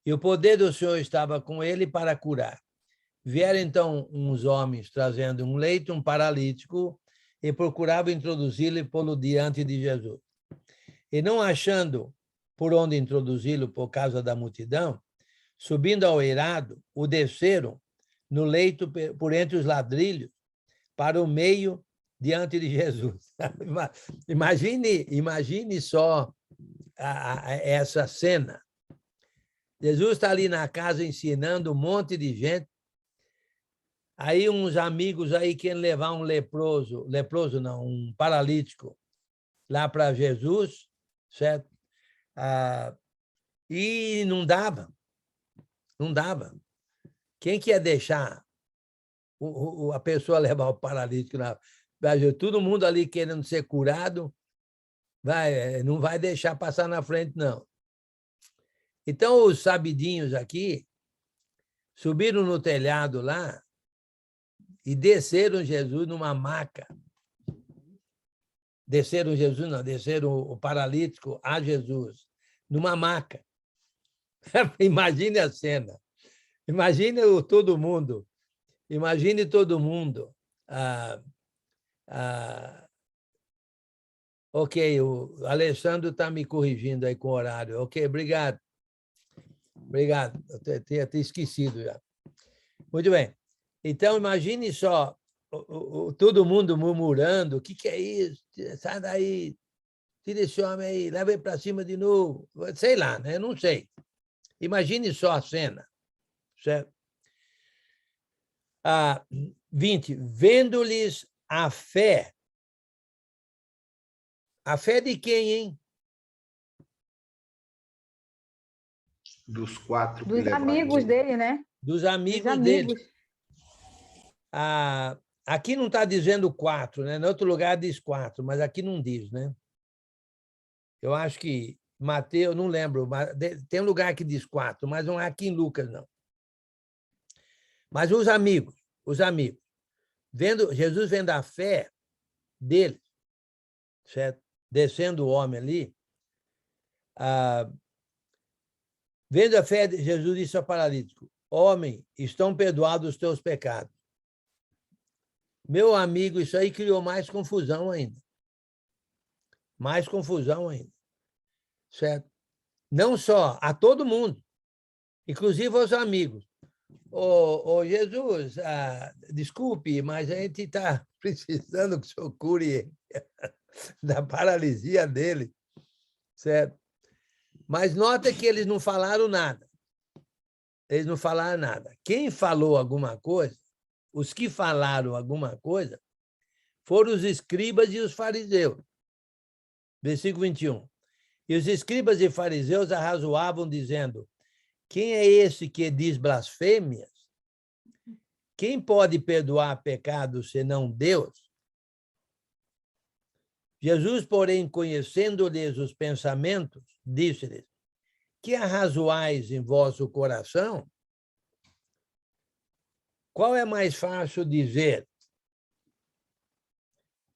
E o poder do Senhor estava com ele para curar. Vieram, então, uns homens trazendo um leito, um paralítico, e procuravam introduzi-lo e pô-lo diante de Jesus. E não achando por onde introduzi-lo por causa da multidão, subindo ao eirado, o desceram no leito por entre os ladrilhos, para o meio, diante de Jesus. Imagine só essa cena. Jesus está ali na casa ensinando um monte de gente. Aí uns amigos aí querem levar um leproso não, um paralítico lá para Jesus, certo? E não dava. Quem que ia deixar a pessoa levar o paralítico lá? Todo mundo ali querendo ser curado, não vai deixar passar na frente, não. Então, os sabidinhos aqui subiram no telhado lá e desceram Jesus numa maca. Desceram o paralítico a Jesus, numa maca. Imagine a cena. Imagine todo mundo. Ok, o Alessandro está me corrigindo aí com o horário. Ok, obrigado. Eu tinha até esquecido já. Muito bem. Então, imagine só todo mundo murmurando: o que é isso? Sai daí, tira esse homem aí, leva ele para cima de novo. Sei lá, né? Não sei. Imagine só a cena. Certo? 20. Vendo-lhes a fé. A fé de quem, hein?
Dos 4 que
Dos
levaram.
amigos dele, né?
Dos amigos
Dos
dele.
amigos.
Aqui não está dizendo 4, né? No outro lugar diz 4, mas aqui não diz, né? Eu acho que Mateus, não lembro, mas tem um lugar que diz 4, mas não é aqui em Lucas, não. Mas os amigos, Jesus vendo a fé dele, certo? Descendo o homem ali, vendo a fé de Jesus, disse ao paralítico: homem, estão perdoados os teus pecados. Meu amigo, isso aí criou mais confusão ainda. Mais confusão ainda. Certo? Não só a todo mundo, inclusive aos amigos. Jesus, desculpe, mas a gente está precisando que o senhor cure da paralisia dele. Certo? Mas nota que eles não falaram nada. Eles não falaram nada. Quem falou alguma coisa, os que falaram alguma coisa, foram os escribas e os fariseus. Versículo 21. E os escribas e fariseus arrazoavam, dizendo: quem é esse que diz blasfêmias? Quem pode perdoar pecados senão Deus? Jesus, porém, conhecendo-lhes os pensamentos, disse-lhes: que arrazoais em vosso coração? Qual é mais fácil dizer: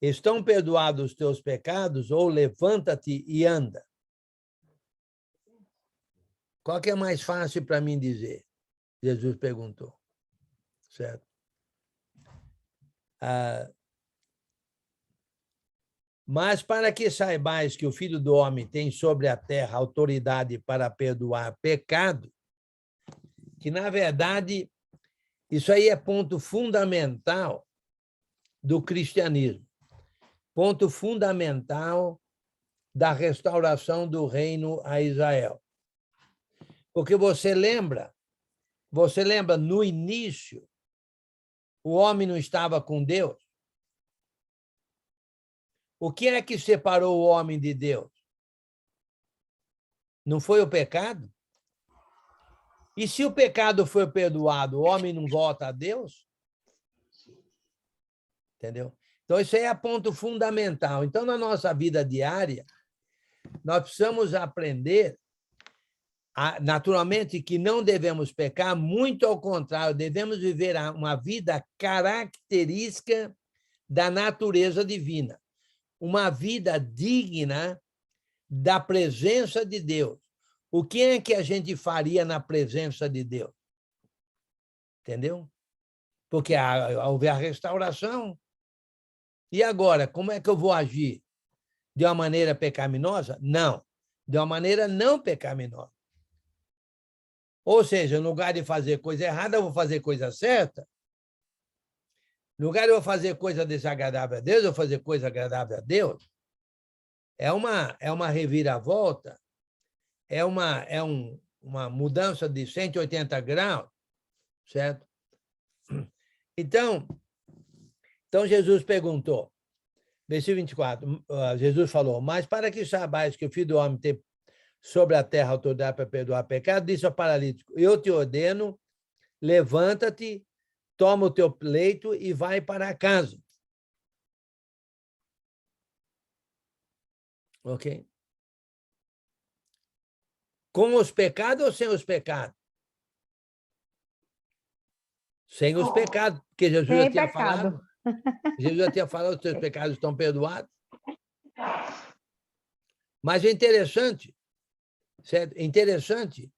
estão perdoados os teus pecados, ou levanta-te e anda? Qual que é mais fácil para mim dizer? Jesus perguntou. Certo? Mas para que saibais que o Filho do Homem tem sobre a terra autoridade para perdoar pecado, que, na verdade, isso aí é ponto fundamental do cristianismo, ponto fundamental da restauração do reino a Israel. Porque você lembra, no início, o homem não estava com Deus? O que é que separou o homem de Deus? Não foi o pecado? E se o pecado foi perdoado, o homem não volta a Deus? Entendeu? Então, isso aí é ponto fundamental. Então, na nossa vida diária, nós precisamos aprender Naturalmente que não devemos pecar, muito ao contrário, devemos viver uma vida característica da natureza divina, uma vida digna da presença de Deus. O que é que a gente faria na presença de Deus? Entendeu? Porque houve a restauração. E agora, como é que eu vou agir? De uma maneira pecaminosa? Não. De uma maneira não pecaminosa. Ou seja, no lugar de fazer coisa errada, eu vou fazer coisa certa. No lugar de eu fazer coisa desagradável a Deus, eu vou fazer coisa agradável a Deus. É uma reviravolta, é uma mudança de 180 graus, certo? Então Jesus perguntou, versículo 24, Jesus falou, mas para que saibais que o Filho do Homem tem sobre a terra autoridade para perdoar pecado, disse ao paralítico, eu te ordeno, levanta-te, toma o teu leito e vai para casa. Ok? Com os pecados ou sem os pecados? Sem os pecados, porque Jesus já tinha falado. Jesus já tinha falado que os teus pecados estão perdoados. Mas é interessante, certo? Interessante.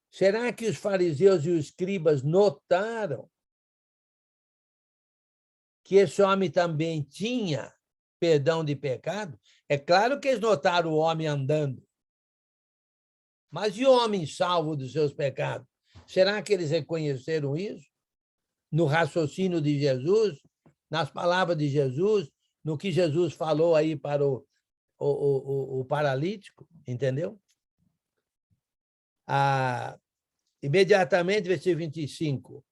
Será que os fariseus e os escribas notaram que esse homem também tinha perdão de pecado? É claro que eles notaram o homem andando. Mas e o homem salvo dos seus pecados? Será que eles reconheceram isso? No raciocínio de Jesus, nas palavras de Jesus, no que Jesus falou aí para o paralítico, entendeu? Imediatamente, versículo 25,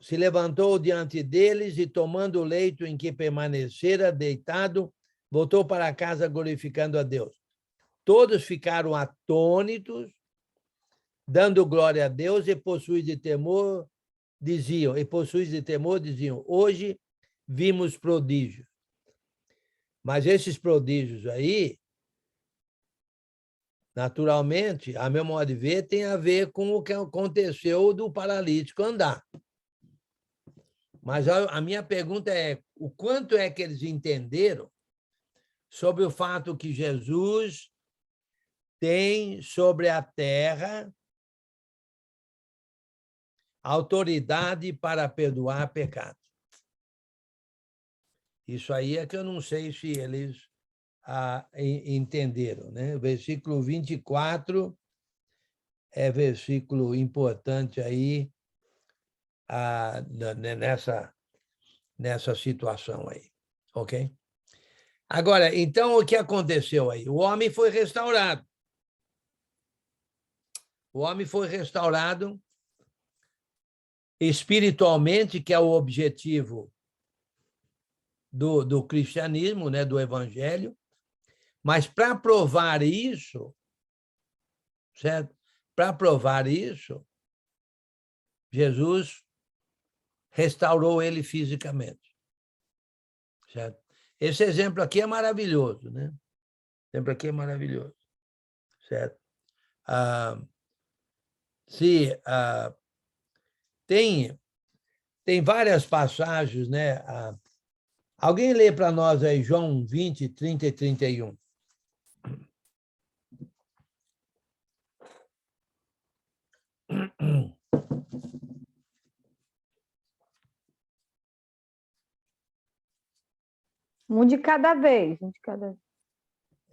se levantou diante deles e, tomando o leito em que permanecera deitado, voltou para casa glorificando a Deus. Todos ficaram atônitos, dando glória a Deus e possuídos de temor, diziam, hoje vimos prodígios. Mas esses prodígios aí, naturalmente, a meu modo de ver, tem a ver com o que aconteceu do paralítico andar. Mas a minha pergunta é, o quanto é que eles entenderam sobre o fato que Jesus tem sobre a terra autoridade para perdoar pecados? Isso aí é que eu não sei se eles entenderam, né? O versículo 24 é versículo importante aí nessa situação aí, ok? Agora, então, o que aconteceu aí? O homem foi restaurado. O homem foi restaurado espiritualmente, que é o objetivo do cristianismo, né, do evangelho, mas para provar isso, certo? Para provar isso, Jesus restaurou ele fisicamente, certo? Esse exemplo aqui é maravilhoso, né? Esse exemplo aqui é maravilhoso, certo? Tem várias passagens, né? Alguém lê para nós aí João 20, 30 e 31.
Um de cada vez. Um de cada vez.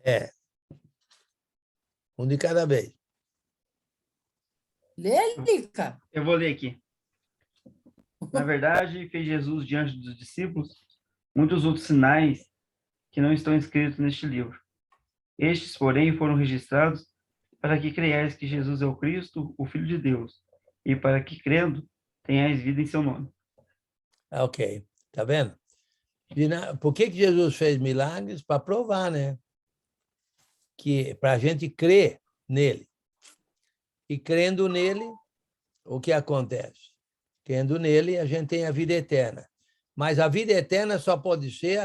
É. Um de cada vez.
Lê, Lica.
Eu vou ler aqui. Na verdade, fez Jesus diante dos discípulos muitos outros sinais que não estão escritos neste livro. Estes, porém, foram registrados para que creiais que Jesus é o Cristo, o Filho de Deus, e para que, crendo, tenhais vida em seu nome.
Ok. Tá vendo? Por que Jesus fez milagres? Para provar, né? Que para a gente crer nele. E crendo nele, o que acontece? Crendo nele, a gente tem a vida eterna. Mas a vida eterna só pode ser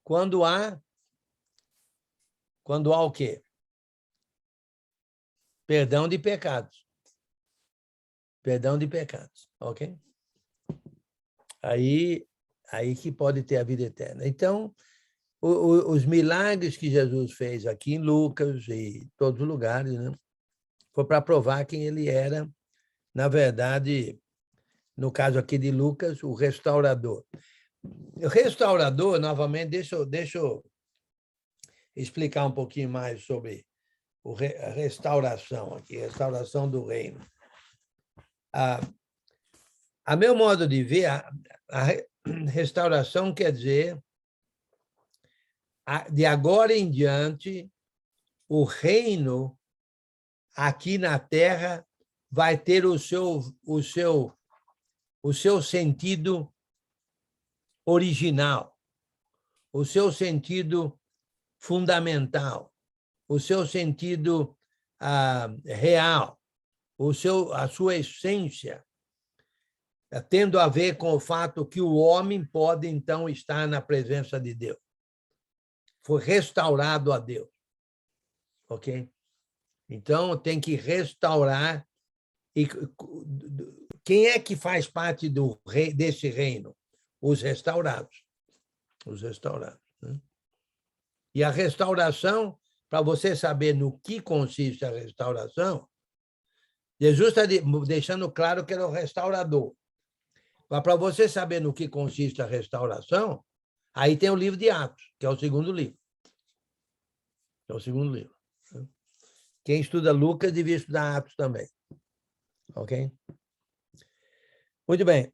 quando há o quê? Perdão de pecados. Perdão de pecados, ok? Aí que pode ter a vida eterna. Então, os milagres que Jesus fez aqui em Lucas e em todos os lugares, né, foi para provar quem ele era, na verdade, no caso aqui de Lucas, o restaurador. O restaurador, novamente, deixa eu explicar um pouquinho mais sobre a restauração aqui, restauração do reino. A meu modo de ver, a restauração quer dizer, de agora em diante, o reino aqui na Terra vai ter o seu sentido original, o seu sentido fundamental, o seu sentido real, a sua essência, tendo a ver com o fato que o homem pode, então, estar na presença de Deus. Foi restaurado a Deus. Ok? Então, tem que restaurar. E quem é que faz parte desse reino? Os restaurados. Os restaurados. Né? E a restauração, para você saber no que consiste a restauração, Jesus está deixando claro que ele é o restaurador. Mas para você saber no que consiste a restauração, aí tem o livro de Atos, que é o segundo livro. É o segundo livro. Quem estuda Lucas devia estudar Atos também. Ok? Muito bem.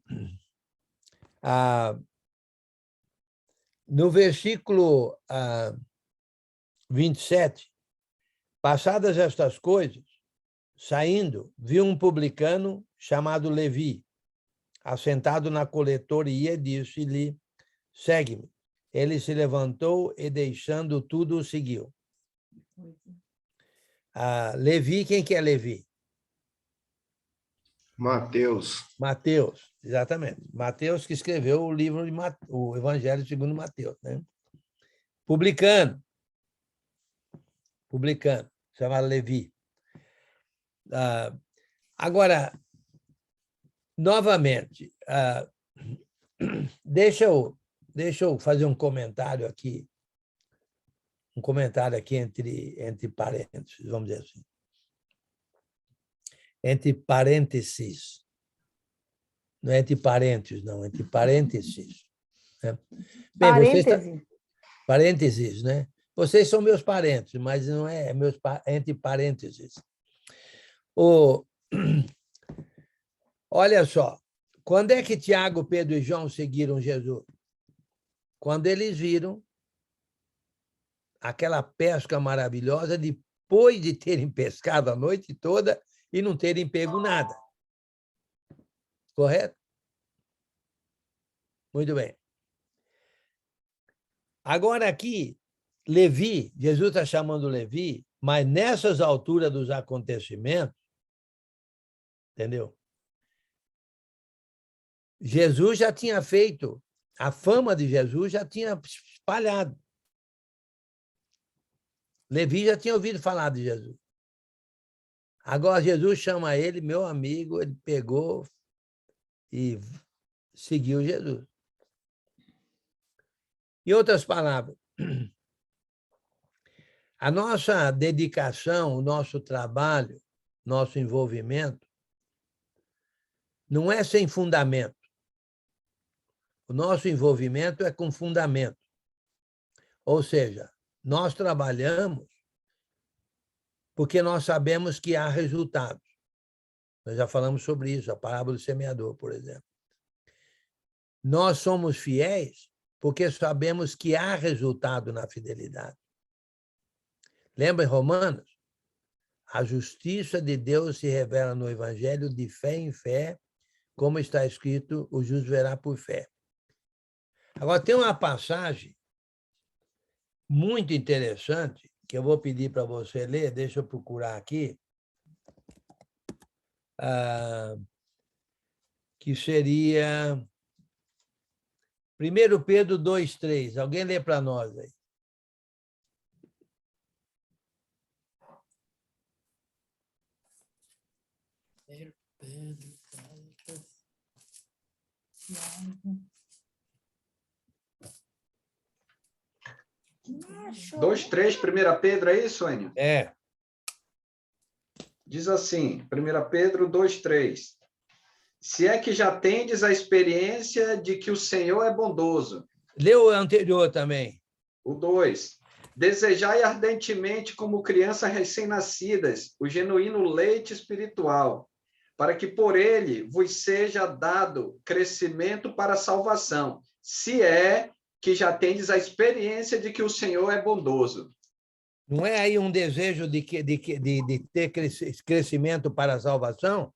No versículo 27, passadas estas coisas, saindo, viu um publicano chamado Levi, assentado na coletoria, e disse-lhe: segue-me. Ele se levantou e, deixando tudo, o seguiu. Levi, quem que é Levi?
Mateus.
Mateus, exatamente. Mateus que escreveu o livro o Evangelho segundo Mateus, né? Publicano, chamado Levi. Agora, novamente, deixa eu fazer um comentário aqui entre parênteses, vamos dizer assim. Entre parênteses. Não é entre parênteses, não, entre parênteses. Né? Bem, parênteses, né? Vocês são meus parentes, mas não é entre parênteses. Olha só, quando é que Tiago, Pedro e João seguiram Jesus? Quando eles viram aquela pesca maravilhosa depois de terem pescado a noite toda e não terem pego nada. Correto? Muito bem. Agora aqui, Levi, Jesus está chamando Levi, mas nessas alturas dos acontecimentos, entendeu? Jesus já tinha feito, a fama de Jesus já tinha espalhado. Levi já tinha ouvido falar de Jesus. Agora Jesus chama ele, meu amigo, ele pegou e seguiu Jesus. Em outras palavras, a nossa dedicação, o nosso trabalho, nosso envolvimento, não é sem fundamento. O nosso envolvimento é com fundamento. Ou seja, nós trabalhamos porque nós sabemos que há resultados. Nós já falamos sobre isso, a parábola do semeador, por exemplo. Nós somos fiéis porque sabemos que há resultado na fidelidade. Lembra em Romanos? A justiça de Deus se revela no Evangelho de fé em fé, como está escrito, o justo verá por fé. Agora, tem uma passagem muito interessante que eu vou pedir para você ler, deixa eu procurar aqui, que seria 1 Pedro 2,3. Alguém lê para nós aí.
Pedro, Tiago.
2:3, 1 Pedro, é isso, Enio?
É.
Diz assim, 1 Pedro 2:3. Se é que já tendes a experiência de que o Senhor é bondoso.
Leu o anterior também.
O 2. Desejai ardentemente, como crianças recém-nascidas, o genuíno leite espiritual, para que por ele vos seja dado crescimento para a salvação, se é que já tendes a experiência de que o Senhor é bondoso.
Não é aí um desejo de ter crescimento para a salvação?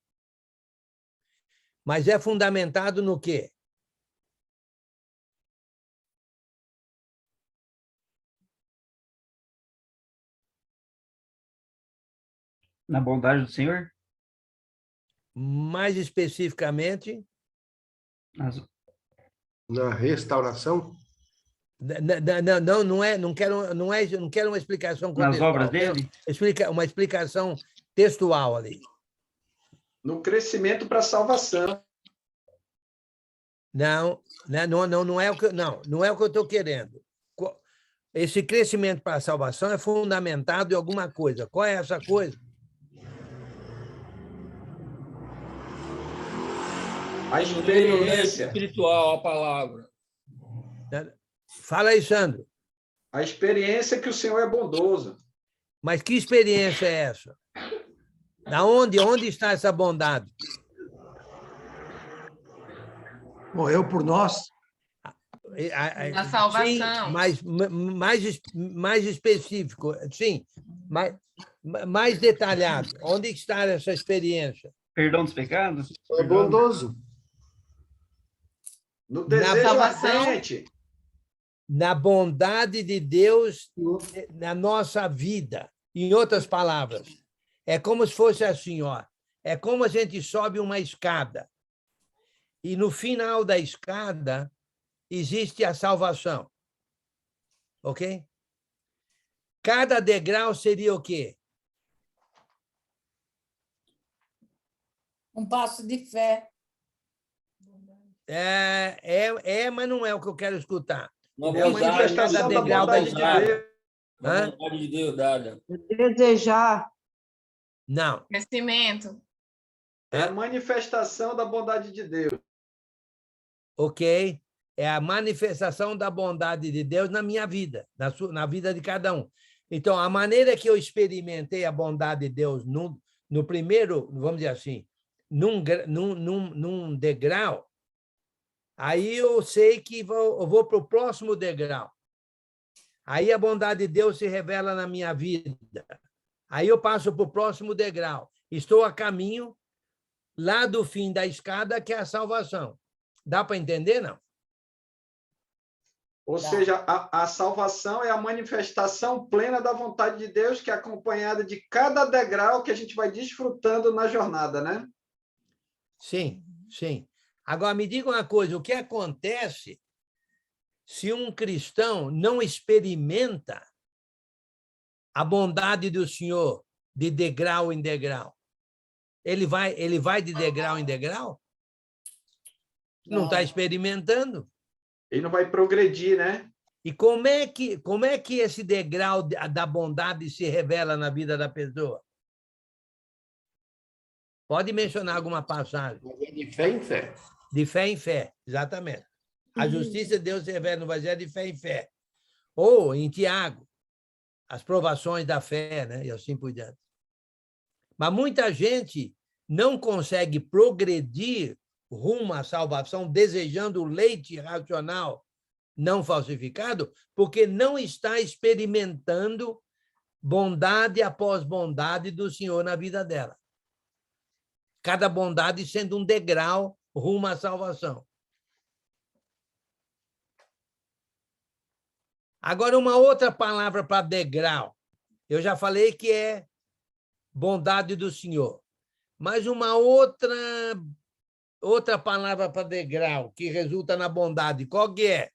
Mas é fundamentado no quê?
Na bondade do Senhor?
Mais especificamente,
Nas-
Na restauração?
não quero uma explicação
Nas
contextual.
obras dele?
Uma explicação textual ali.
No crescimento para a salvação.
Não é o que eu estou querendo. Esse crescimento para a salvação é fundamentado em alguma coisa. Qual é essa coisa?
A experiência.
Espiritual, a palavra.
Fala aí, Sandro.
A experiência que o Senhor é bondoso.
Mas que experiência é essa? Onde está essa bondade?
Morreu por nós.
Na salvação.
Sim, mais específico, sim, mais detalhado. Onde está essa experiência?
Perdão dos pecados?
É bondoso.
No desejo
salvação.
ardente.
Na bondade de Deus na nossa vida. Em outras palavras, é como se fosse assim, ó. É como a gente sobe uma escada. E no final da escada existe a salvação. Ok? Cada degrau seria o quê?
Um passo de fé.
Mas não é o que eu quero escutar.
Uma
É uma
bondade,
manifestação da
degrau
bondade de
dada.
Deus.
Uma
Hã?
bondade de Deus dada.
Desejar.
Não.
Crescimento.
É a manifestação da bondade de Deus.
Ok? É a manifestação da bondade de Deus na minha vida, na vida de cada um. Então, a maneira que eu experimentei a bondade de Deus no primeiro, vamos dizer assim, num degrau, aí eu sei que eu vou para o próximo degrau. Aí a bondade de Deus se revela na minha vida. Aí eu passo para o próximo degrau. Estou a caminho lá do fim da escada, que é a salvação. Dá para entender, não?
Ou seja, a salvação é a manifestação plena da vontade de Deus, que é acompanhada de cada degrau que a gente vai desfrutando na jornada, né?
Sim, sim. Agora, me diga uma coisa, o que acontece se um cristão não experimenta a bondade do Senhor de degrau em degrau? Ele vai de degrau em degrau? Não está experimentando.
Ele não vai progredir, né?
E como é que esse degrau da bondade se revela na vida da pessoa? Pode mencionar alguma passagem.
De fé em fé.
De fé em fé, exatamente. A justiça de Deus se revela no Evangelho de fé em fé. Ou, em Tiago, as provações da fé, né? E assim por diante. Mas muita gente não consegue progredir rumo à salvação, desejando o leite racional não falsificado, porque não está experimentando bondade após bondade do Senhor na vida dela. Cada bondade sendo um degrau rumo à salvação. Agora, uma outra palavra para degrau. Eu já falei que é bondade do Senhor. Mas uma outra palavra para degrau que resulta na bondade, qual que é?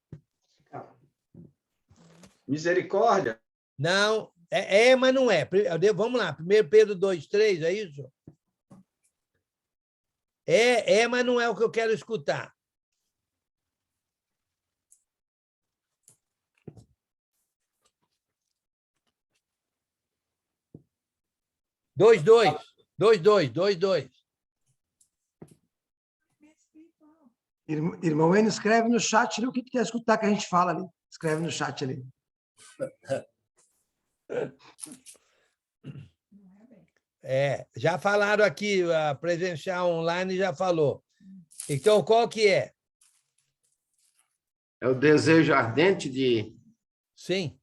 Misericórdia.
Não, mas não é. Vamos lá, 1 Pedro 2:3, é isso? Mas não é o que eu quero escutar. Dois.
Irmão N, escreve no chat ali o que quer escutar que a gente fala ali. Escreve no chat ali.
Já falaram aqui, a presencial online já falou. Então, qual que é?
É o desejo ardente de
Sim,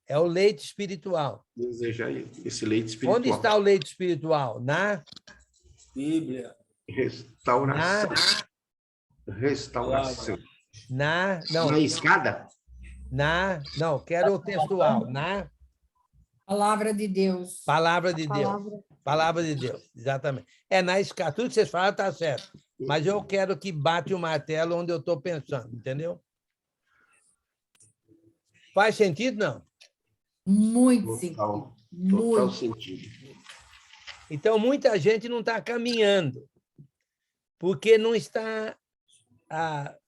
é o leite espiritual.
desejar esse leite espiritual.
Onde está o leite espiritual? Na
Bíblia.
Restauração. Restauração.
Não,
Na escada?
não, quero o textual. Na
Palavra de Deus.
palavra de Deus. Palavra de Deus, exatamente. Na escada, tudo que vocês falam está certo. Mas eu quero que bate o martelo onde eu estou pensando, entendeu? Faz sentido, não?
Muito sentido.
Total
Muito.
sentido.
Então, muita gente não está caminhando, porque não está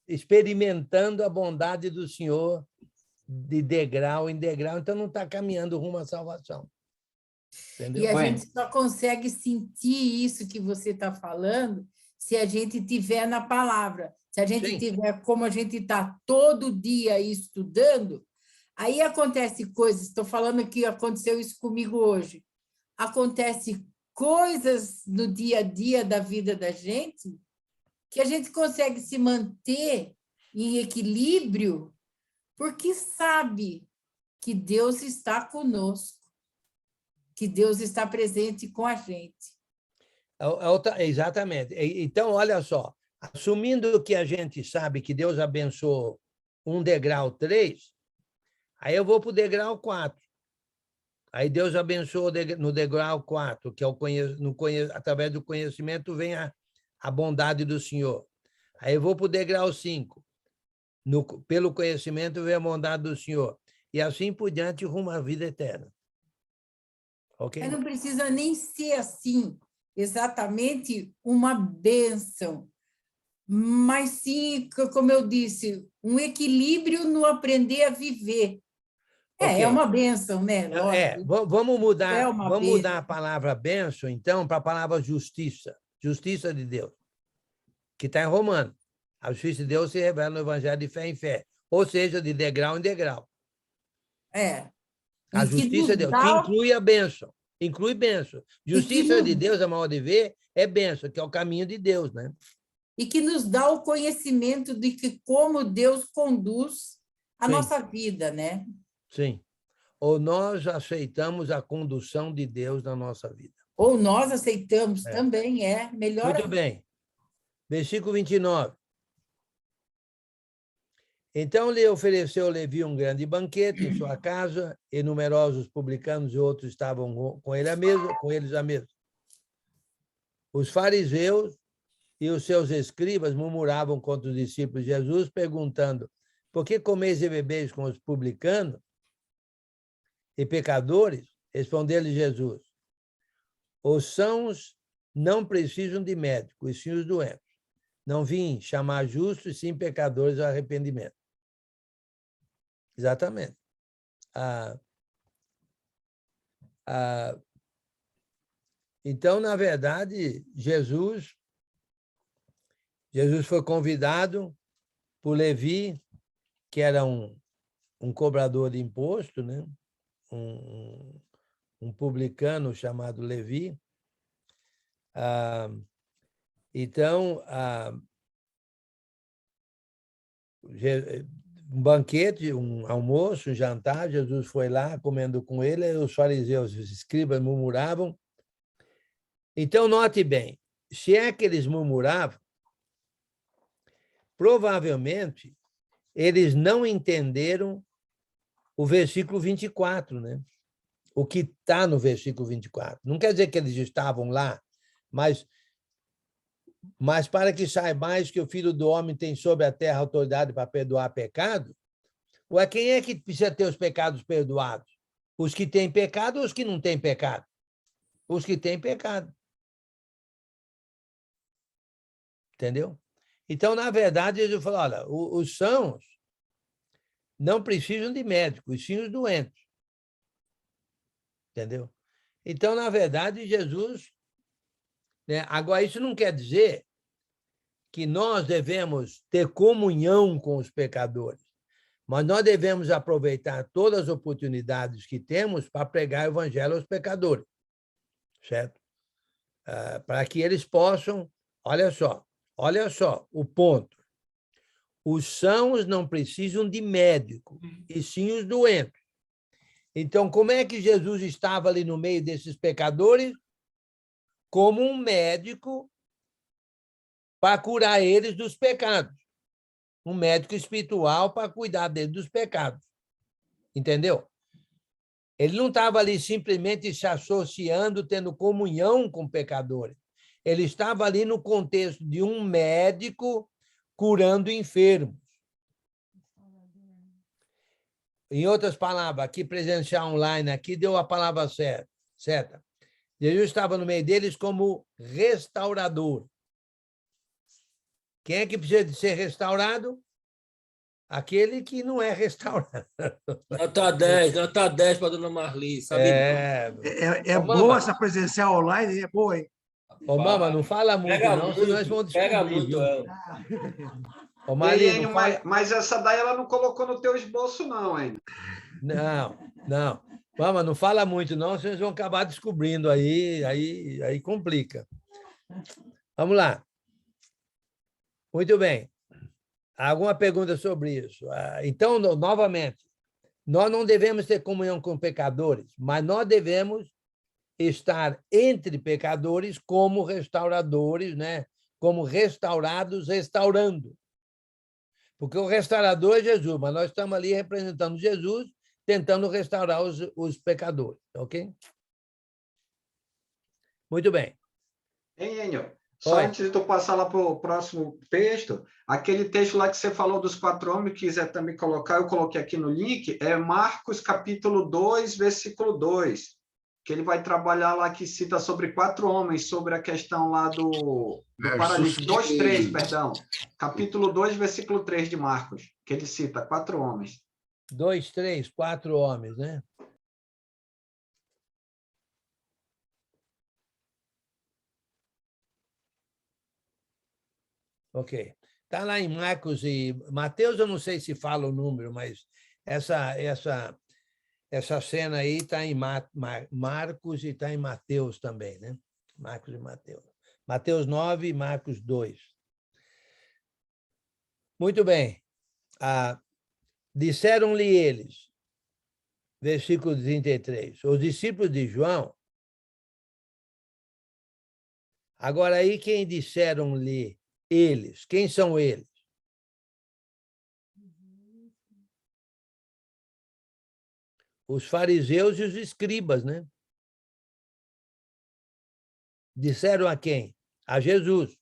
experimentando a bondade do Senhor de degrau em degrau, então não está caminhando rumo à salvação. Entendeu?
E a gente só consegue sentir isso que você está falando se a gente tiver na palavra. Se a gente tiver, como a gente está todo dia estudando, aí acontece coisas, estou falando que aconteceu isso comigo hoje, acontece coisas no dia a dia da vida da gente que a gente consegue se manter em equilíbrio porque sabe que Deus está conosco, que Deus está presente com a gente.
Exatamente. Então, olha só, assumindo que a gente sabe que Deus abençoou um degrau 3, aí eu vou para o degrau 4. Aí Deus abençoou no degrau 4, que é através do conhecimento vem a bondade do Senhor. Aí eu vou para o degrau 5. Pelo conhecimento vem a bondade do Senhor. E assim por diante, rumo à vida eterna. Ok?
Mas não precisa nem ser assim, exatamente uma bênção, mas sim, como eu disse, um equilíbrio no aprender a viver.
Okay.
É uma bênção, né?
Vamos mudar,
vamos
mudar a palavra bênção, então, para a palavra justiça. Justiça de Deus, que está em Romano. A justiça de Deus se revela no Evangelho de fé em fé, ou seja, de degrau em degrau. A justiça de Deus, que inclui a bênção. Inclui bênção. Justiça de Deus, a modo de ver, é bênção, que é o caminho de Deus, né?
E que nos dá o conhecimento de que como Deus conduz a nossa vida, né?
Sim. Ou nós aceitamos a condução de Deus na nossa vida.
Ou nós aceitamos também, melhor.
Muito bem. Versículo 29. Então lhe ofereceu Levi um grande banquete em sua casa, e numerosos publicanos e outros estavam com eles à mesa. Os fariseus e os seus escribas murmuravam contra os discípulos de Jesus, perguntando: por que comeis e bebeis com os publicanos e pecadores? Respondeu-lhe Jesus: os sãos não precisam de médico, e sim os doentes. Não vim chamar justos, sim pecadores ao arrependimento. Exatamente. Então, na verdade, Jesus foi convidado por Levi, que era um cobrador de imposto, né? Um publicano chamado Levi. Então, um banquete, um almoço, um jantar, Jesus foi lá comendo com ele, e os fariseus, os escribas murmuravam. Então, note bem, se é que eles murmuravam, provavelmente eles não entenderam o versículo 24, né? O que está no versículo 24. Não quer dizer que eles estavam lá, mas para que saibais que o Filho do Homem tem sobre a terra autoridade para perdoar pecado, quem é que precisa ter os pecados perdoados? Os que têm pecado ou os que não têm pecado? Os que têm pecado. Entendeu? Então, na verdade, Jesus falou, olha, os sãos não precisam de médico, e sim os doentes. Entendeu? Então, na verdade, Jesus... Né? Agora, isso não quer dizer que nós devemos ter comunhão com os pecadores, mas nós devemos aproveitar todas as oportunidades que temos para pregar o evangelho aos pecadores, certo? Para que eles possam... olha só o ponto. Os sãos não precisam de médico, e sim os doentes. Então, como é que Jesus estava ali no meio desses pecadores? Como um médico para curar eles dos pecados. Um médico espiritual para cuidar deles dos pecados. Entendeu? Ele não estava ali simplesmente se associando, tendo comunhão com pecadores. Ele estava ali no contexto de um médico curando enfermos. Em outras palavras, aqui presencial online, aqui deu a palavra certa. Jesus estava no meio deles como restaurador. Quem é que precisa de ser restaurado? Aquele que não é restaurado.
Nota 10 para a dona Marli. Sabe?
É boa essa presencial online, é boa, hein?
Ô, Mama, não fala muito, não, senão nós vamos descobrir.
Pega muito
viu?
ela.
Ô, Marli,
Ei,
não fala...
mas essa daí ela não colocou no teu esboço, não, hein?
Não. Mama, não fala muito, não, vocês vão acabar descobrindo aí complica. Vamos lá. Muito bem. Alguma pergunta sobre isso? Então, novamente, nós não devemos ter comunhão com pecadores, mas nós devemos estar entre pecadores como restauradores, né? Como restaurados, restaurando. Porque o restaurador é Jesus, mas nós estamos ali representando Jesus, tentando restaurar os pecadores, ok? Muito bem.
Hein, Enio? Só
Oi.
antes de tu passar lá para o próximo texto, aquele texto lá que você falou dos 4 homens, quiser também colocar, eu coloquei aqui no link, é Marcos capítulo 2, versículo 2, que ele vai trabalhar lá que cita sobre 4 homens, sobre a questão lá do paralítico. 2:3, perdão. Capítulo 2, versículo 3 de Marcos, que ele cita 4 homens.
2, 3, 4 homens, né? Ok. Está lá em Marcos e Mateus, eu não sei se fala o número, mas essa cena aí está em Marcos e está em Mateus também, né? Marcos e Mateus. Mateus 9 e Marcos 2. Muito bem. Disseram-lhe eles, versículo 33, os discípulos de João. Agora aí, quem disseram-lhe eles? Quem são eles? Os fariseus e os escribas, né? Disseram a quem? A Jesus.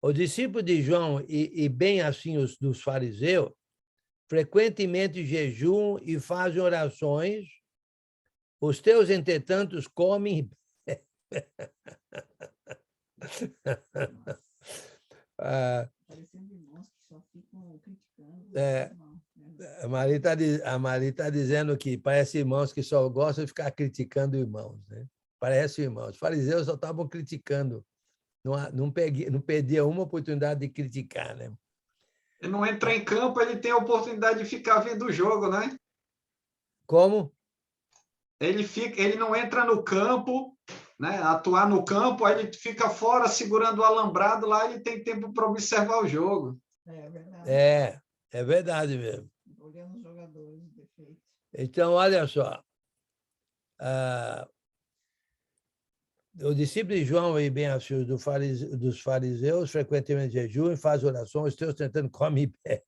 Os discípulos de João, e bem assim os dos fariseus, frequentemente jejuam e fazem orações. Os teus, entretanto, comem... A Mari está dizendo que parece irmãos que só gostam de ficar criticando irmãos, né? Parece irmãos. Os fariseus só estavam criticando. Não perdia uma oportunidade de criticar, né?
Ele não entra em campo, ele tem a oportunidade de ficar vendo o jogo, né?
Como?
Ele não entra no campo, né? Atuar no campo, aí ele fica fora segurando o alambrado lá, ele tem tempo para observar o jogo.
É verdade.
É verdade mesmo.
Olhando os jogadores, defeito.
Então, olha só. O discípulo de João e bem assim dos fariseus frequentemente jejuam e faz orações, os teus tentando comer e bebe.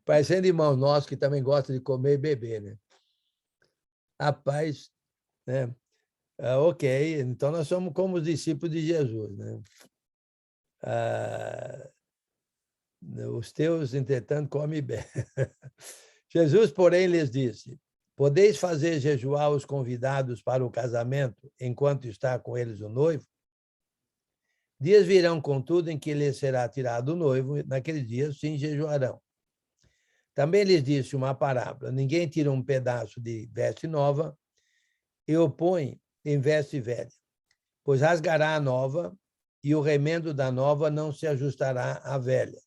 Parecendo irmão nosso que também gosta de comer e beber, né? Rapaz, né? Ok, então nós somos como os discípulos de Jesus, né? Os teus, entretanto, comem e bebem. Jesus, porém, lhes disse: podeis fazer jejuar os convidados para o casamento enquanto está com eles o noivo? Dias virão, contudo, em que lhe será tirado o noivo, naquele dia sim jejuarão. Também lhes disse uma parábola: ninguém tira um pedaço de veste nova e o põe em veste velha, pois rasgará a nova e o remendo da nova não se ajustará à velha.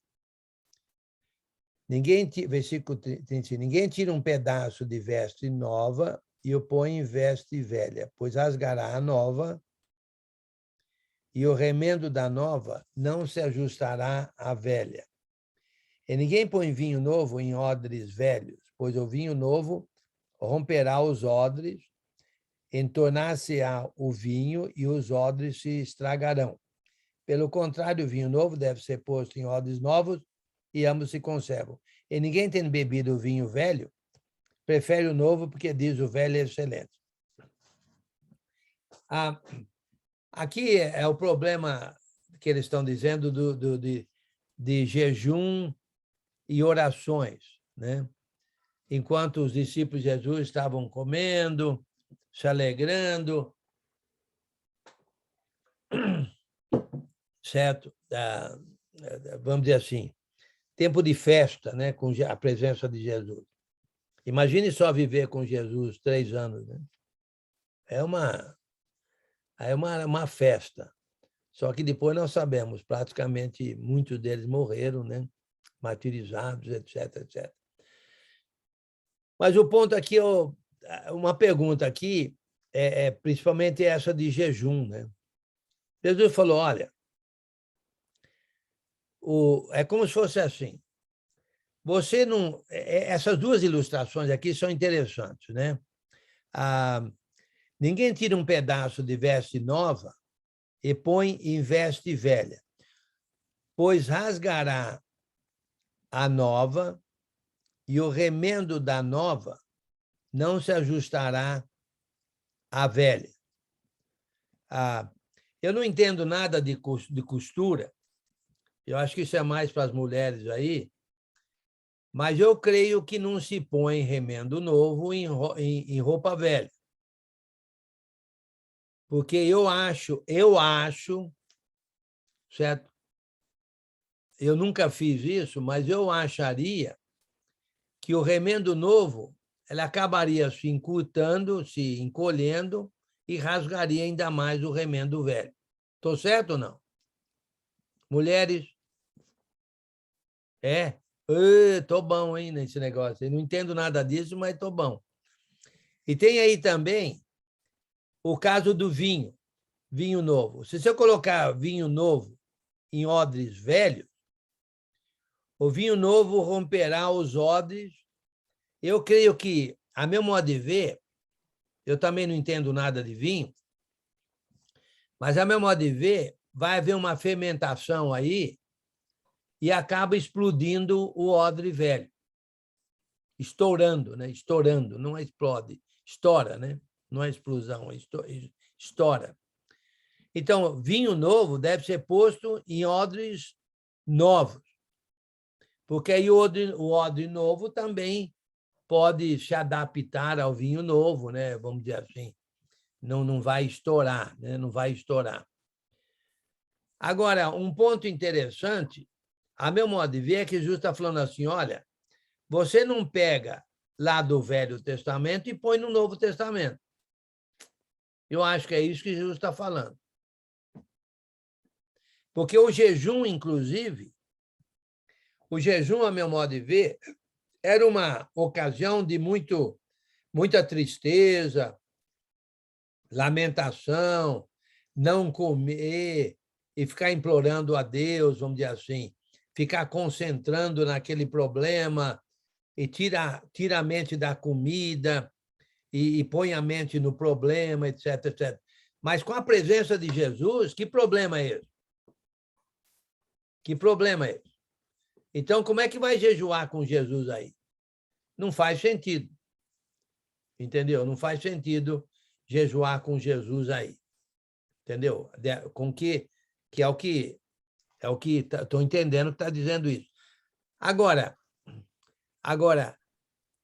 Versículo 35, ninguém tira um pedaço de veste nova e o põe em veste velha, pois rasgará a nova e o remendo da nova não se ajustará à velha. E ninguém põe vinho novo em odres velhos, pois o vinho novo romperá os odres, entornar-se-á o vinho e os odres se estragarão. Pelo contrário, o vinho novo deve ser posto em odres novos e ambos se conservam. E ninguém tem bebido o vinho velho, prefere o novo, porque diz o velho é excelente. Aqui é o problema que eles estão dizendo de jejum e orações, né? Enquanto os discípulos de Jesus estavam comendo, se alegrando, certo? Vamos dizer assim, tempo de festa, né? Com a presença de Jesus. Imagine só viver com Jesus 3 anos, né? É uma festa. Só que depois nós sabemos, praticamente muitos deles morreram, né? Martirizados, etc, etc. Mas o ponto aqui, uma pergunta aqui, principalmente essa de jejum, né? Jesus falou, olha, é como se fosse assim, você não... Essas duas ilustrações aqui são interessantes, né? Ninguém tira um pedaço de veste nova e põe em veste velha, pois rasgará a nova e o remendo da nova não se ajustará à velha. Eu não entendo nada de costura, eu acho que isso é mais para as mulheres aí, mas eu creio que não se põe remendo novo em roupa velha. Porque eu acho, certo? Eu nunca fiz isso, mas eu acharia que o remendo novo ele acabaria se encurtando, se encolhendo e rasgaria ainda mais o remendo velho. Estou certo ou não? Mulheres? Estou bom, hein, nesse negócio. Eu não entendo nada disso, mas estou bom. E tem aí também o caso do vinho novo. Se eu colocar vinho novo em odres velhos, o vinho novo romperá os odres. Eu creio que, a meu modo de ver, eu também não entendo nada de vinho, mas, a meu modo de ver, vai haver uma fermentação aí e acaba explodindo o odre velho. Estourando, né? Estourando, não é explode, estoura, né? Não é explosão, estoura. Então, vinho novo deve ser posto em odres novos, porque aí o odre novo também pode se adaptar ao vinho novo, né? Vamos dizer assim. Não vai estourar, né? Não vai estourar. Agora, um ponto interessante, a meu modo de ver, é que Jesus está falando assim, olha, você não pega lá do Velho Testamento e põe no Novo Testamento. Eu acho que é isso que Jesus está falando. Porque o jejum, inclusive, a meu modo de ver, era uma ocasião de muita tristeza, lamentação, não comer e ficar implorando a Deus, vamos dizer assim, ficar concentrando naquele problema e tira a mente da comida e põe a mente no problema, etc, etc. Mas com a presença de Jesus, que problema é esse? Que problema é esse? Então, como é que vai jejuar com Jesus aí? Não faz sentido. Entendeu? Não faz sentido jejuar com Jesus aí. Entendeu? Com que é o que estou entendendo que está dizendo isso. Agora,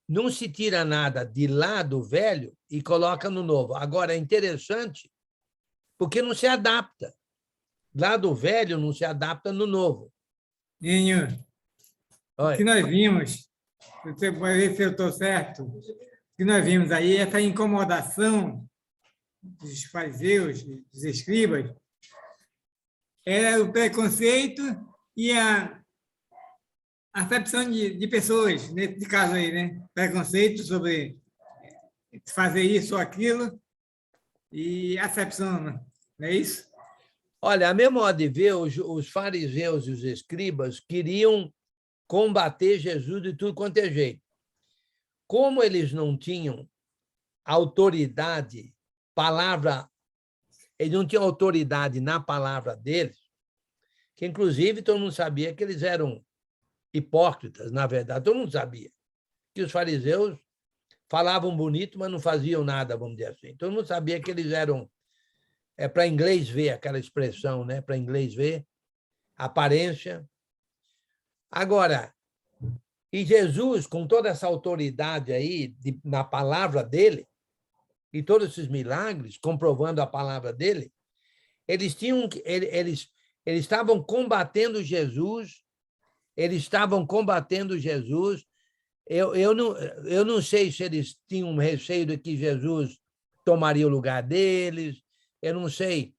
não se tira nada de lá do velho e coloca no novo. Agora, é interessante porque não se adapta. lá do velho não se adapta no novo.
Ninho, o
Oi.
que nós vimos, você vai ver se eu estou certo, o que nós vimos aí, essa incomodação dos fariseus, dos escribas, era o preconceito e a acepção de pessoas, nesse caso aí, né? Preconceito sobre fazer isso ou aquilo e acepção, não é isso?
Olha, a meu modo de ver, os fariseus e os escribas queriam combater Jesus de tudo quanto é jeito. Como eles não tinham autoridade, eles não tinham autoridade na palavra deles, que inclusive todo mundo sabia que eles eram hipócritas, na verdade, todo mundo sabia que os fariseus falavam bonito, mas não faziam nada, vamos dizer assim. Todo mundo sabia que eles eram, para inglês ver, aquela expressão, né? Para inglês ver, aparência. Agora, e Jesus, com toda essa autoridade aí na palavra dele, e todos esses milagres, comprovando a palavra dele, eles estavam combatendo Jesus, Eu não sei se eles tinham receio de que Jesus tomaria o lugar deles, eu não sei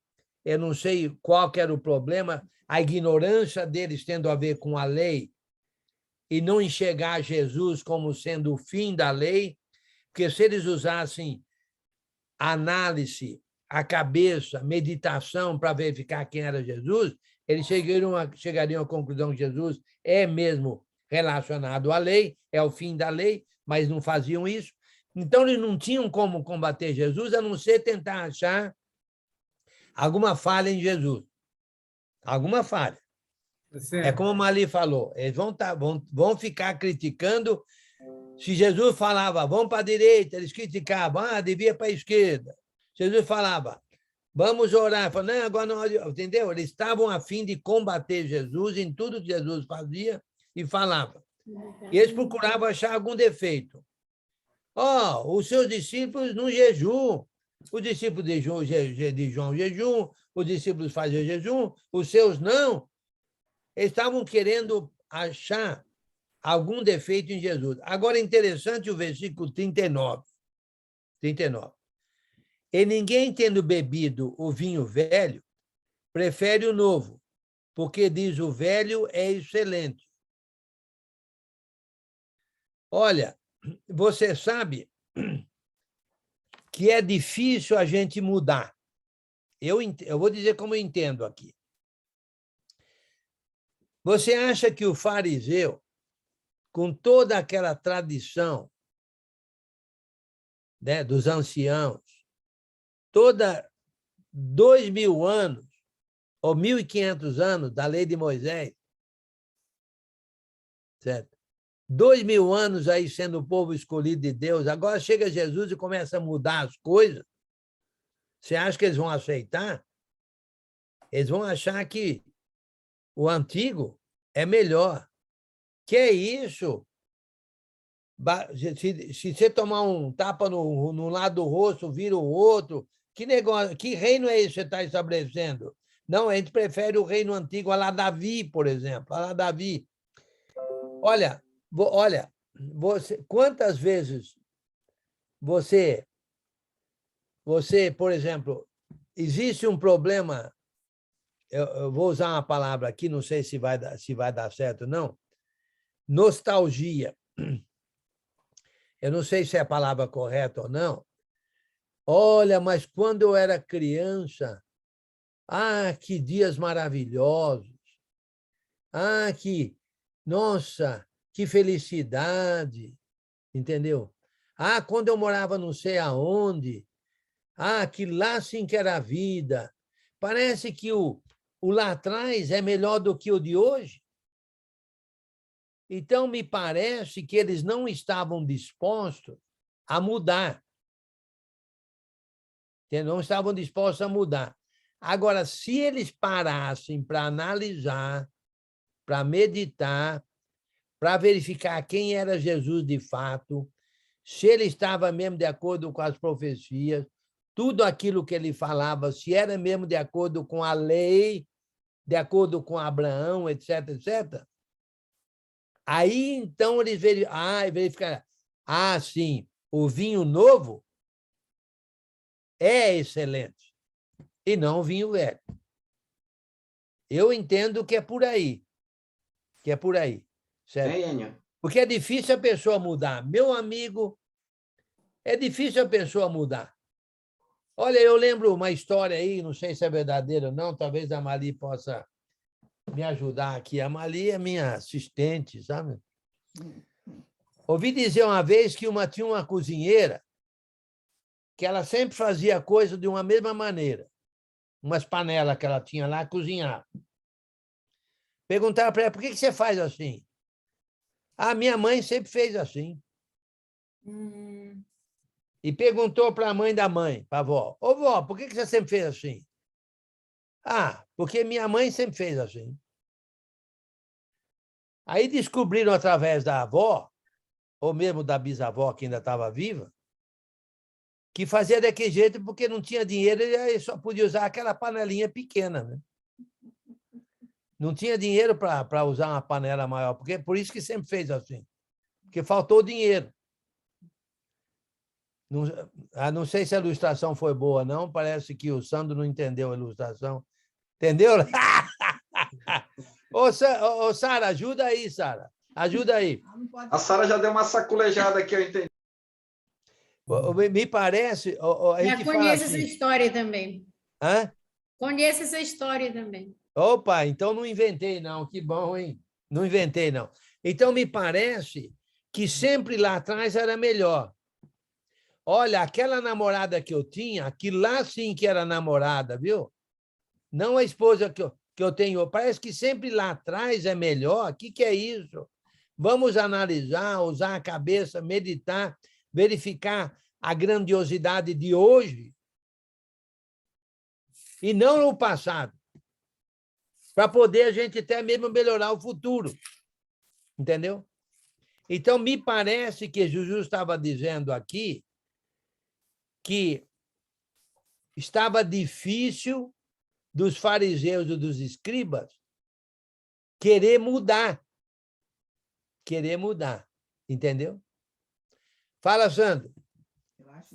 qual que era o problema, a ignorância deles tendo a ver com a lei e não enxergar Jesus como sendo o fim da lei, porque se eles usassem análise, a cabeça, meditação para verificar quem era Jesus, eles chegariam à conclusão que Jesus é mesmo relacionado à lei, é o fim da lei, mas não faziam isso. Então, eles não tinham como combater Jesus, a não ser tentar achar alguma falha em Jesus. Alguma falha. É como a Mali falou, eles vão ficar criticando. Se Jesus falava, vamos para a direita, eles criticavam, devia para a esquerda. Jesus falava, vamos orar. Falava, não, agora não, entendeu? Eles estavam a fim de combater Jesus em tudo que Jesus fazia e falava. E eles procuravam achar algum defeito. Os seus discípulos não jejuam. Os discípulos de João jejum, os discípulos faziam jejum, os seus não. Eles estavam querendo achar algum defeito em Jesus. Agora, é interessante o versículo 39. E ninguém, tendo bebido o vinho velho, prefere o novo, porque, diz, o velho é excelente. Olha, você sabe que é difícil a gente mudar. Eu vou dizer como eu entendo aqui. Você acha que o fariseu, com toda aquela tradição, né, dos anciãos, toda 2.000 anos, ou 1.500 anos da lei de Moisés, certo? 2.000 anos aí sendo o povo escolhido de Deus, agora chega Jesus e começa a mudar as coisas. Você acha que eles vão aceitar? Eles vão achar que o antigo é melhor. Que é isso? Se você tomar um tapa no lado do rosto, vira o outro, que negócio, que reino é esse que você está estabelecendo? Não, a gente prefere o reino antigo, a lá Davi, por exemplo, a lá Davi. Olha, quantas vezes você, por exemplo, existe um problema, eu vou usar uma palavra aqui, não sei se vai dar certo ou não, nostalgia. Eu não sei se é a palavra correta ou não. Olha, mas quando eu era criança, que dias maravilhosos. Nossa, que felicidade, entendeu? Quando eu morava não sei aonde, que lá sim que era a vida. Parece que o lá atrás é melhor do que o de hoje. Então, me parece que eles não estavam dispostos a mudar. Não estavam dispostos a mudar. Agora, se eles parassem para analisar, para meditar, para verificar quem era Jesus de fato, se ele estava mesmo de acordo com as profecias, tudo aquilo que ele falava, se era mesmo de acordo com a lei de acordo com Abraão, etc., etc. Aí, então, eles verificaram. Ah, sim, o vinho novo é excelente, e não o vinho velho. Eu entendo que é por aí. Certo?
Enio?
Porque é difícil a pessoa mudar. Meu amigo, é difícil a pessoa mudar. Olha, eu lembro uma história aí, não sei se é verdadeira ou não, talvez a Mali possa me ajudar aqui. A Mali é minha assistente, sabe? Ouvi dizer uma vez que tinha uma cozinheira que ela sempre fazia a coisa de uma mesma maneira. Umas panelas que ela tinha lá, cozinhava. Perguntaram para ela, por que você faz assim? Ah, minha mãe sempre fez assim. E perguntou para a mãe da mãe, para a avó, ô vó, por que você sempre fez assim? Ah, porque minha mãe sempre fez assim. Aí descobriram através da avó, ou mesmo da bisavó que ainda estava viva, que fazia daquele jeito porque não tinha dinheiro e só podia usar aquela panelinha pequena, né? Não tinha dinheiro para usar uma panela maior, porque por isso que sempre fez assim, porque faltou dinheiro. Não sei se a ilustração foi boa, não. Parece que o Sandro não entendeu a ilustração. Entendeu? Ô, Sara, ajuda aí, Sara. Ajuda aí.
A Sara já deu uma saculejada aqui, eu entendi.
Me parece... A gente
conheço
assim,
essa história também.
Hã?
Conheço essa história também.
Opa, então não inventei, não. Que bom, hein? Não inventei, não. Então, me parece que sempre lá atrás era melhor. Olha, aquela namorada que eu tinha, aquilo lá sim que era namorada, viu? Não a esposa que eu tenho. Parece que sempre lá atrás é melhor. O que é isso? Vamos analisar, usar a cabeça, meditar, verificar a grandiosidade de hoje e não no passado, para poder a gente até mesmo melhorar o futuro. Entendeu? Então, me parece que Jesus estava dizendo aqui que estava difícil dos fariseus e dos escribas querer mudar. Entendeu? Fala, Sandro.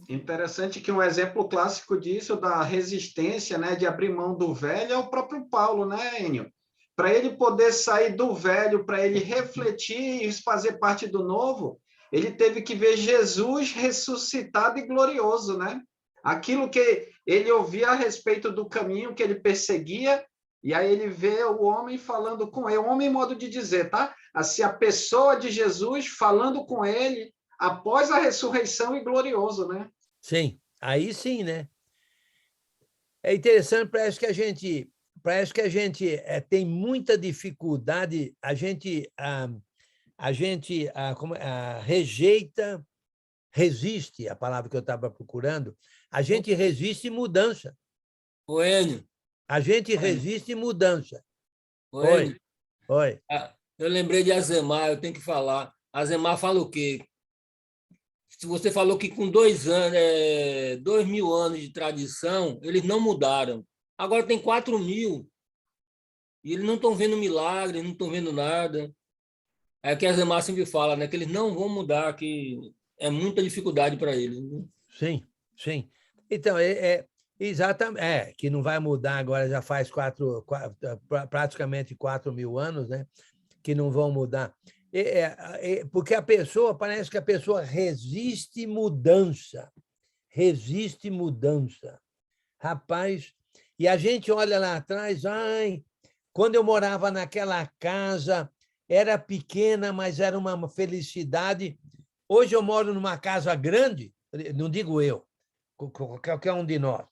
Interessante que um exemplo clássico disso, da resistência, né, de abrir mão do velho, é o próprio Paulo, né, Enio? Para ele poder sair do velho, para ele refletir e fazer parte do novo, ele teve que ver Jesus ressuscitado e glorioso, né? Aquilo que ele ouvia a respeito do caminho que ele perseguia, e aí ele vê o homem falando com ele, o homem modo de dizer, tá? Assim, a pessoa de Jesus falando com ele após a ressurreição e glorioso, né?
Sim, aí sim, né? É interessante, parece que a gente tem muita dificuldade, a gente resiste, a palavra que eu estava procurando, a gente resiste mudança.
O Enio.
A gente resiste mudança.
Oi.
Oi.
Eu lembrei de Azemar, eu tenho que falar. Azemar fala o quê? Se você falou que com 2.000 anos de tradição, eles não mudaram. Agora tem 4.000. E eles não estão vendo milagre, não estão vendo nada. É que a Azemar sempre fala, né? Que eles não vão mudar, que é muita dificuldade para eles. Né?
Sim, sim. Então, exatamente, que não vai mudar agora, já faz praticamente 4.000 anos, né? Que não vão mudar. Porque parece que a pessoa resiste mudança. Resiste mudança. Rapaz, e a gente olha lá atrás, quando eu morava naquela casa, era pequena, mas era uma felicidade. Hoje eu moro numa casa grande, não digo eu, qualquer um de nós,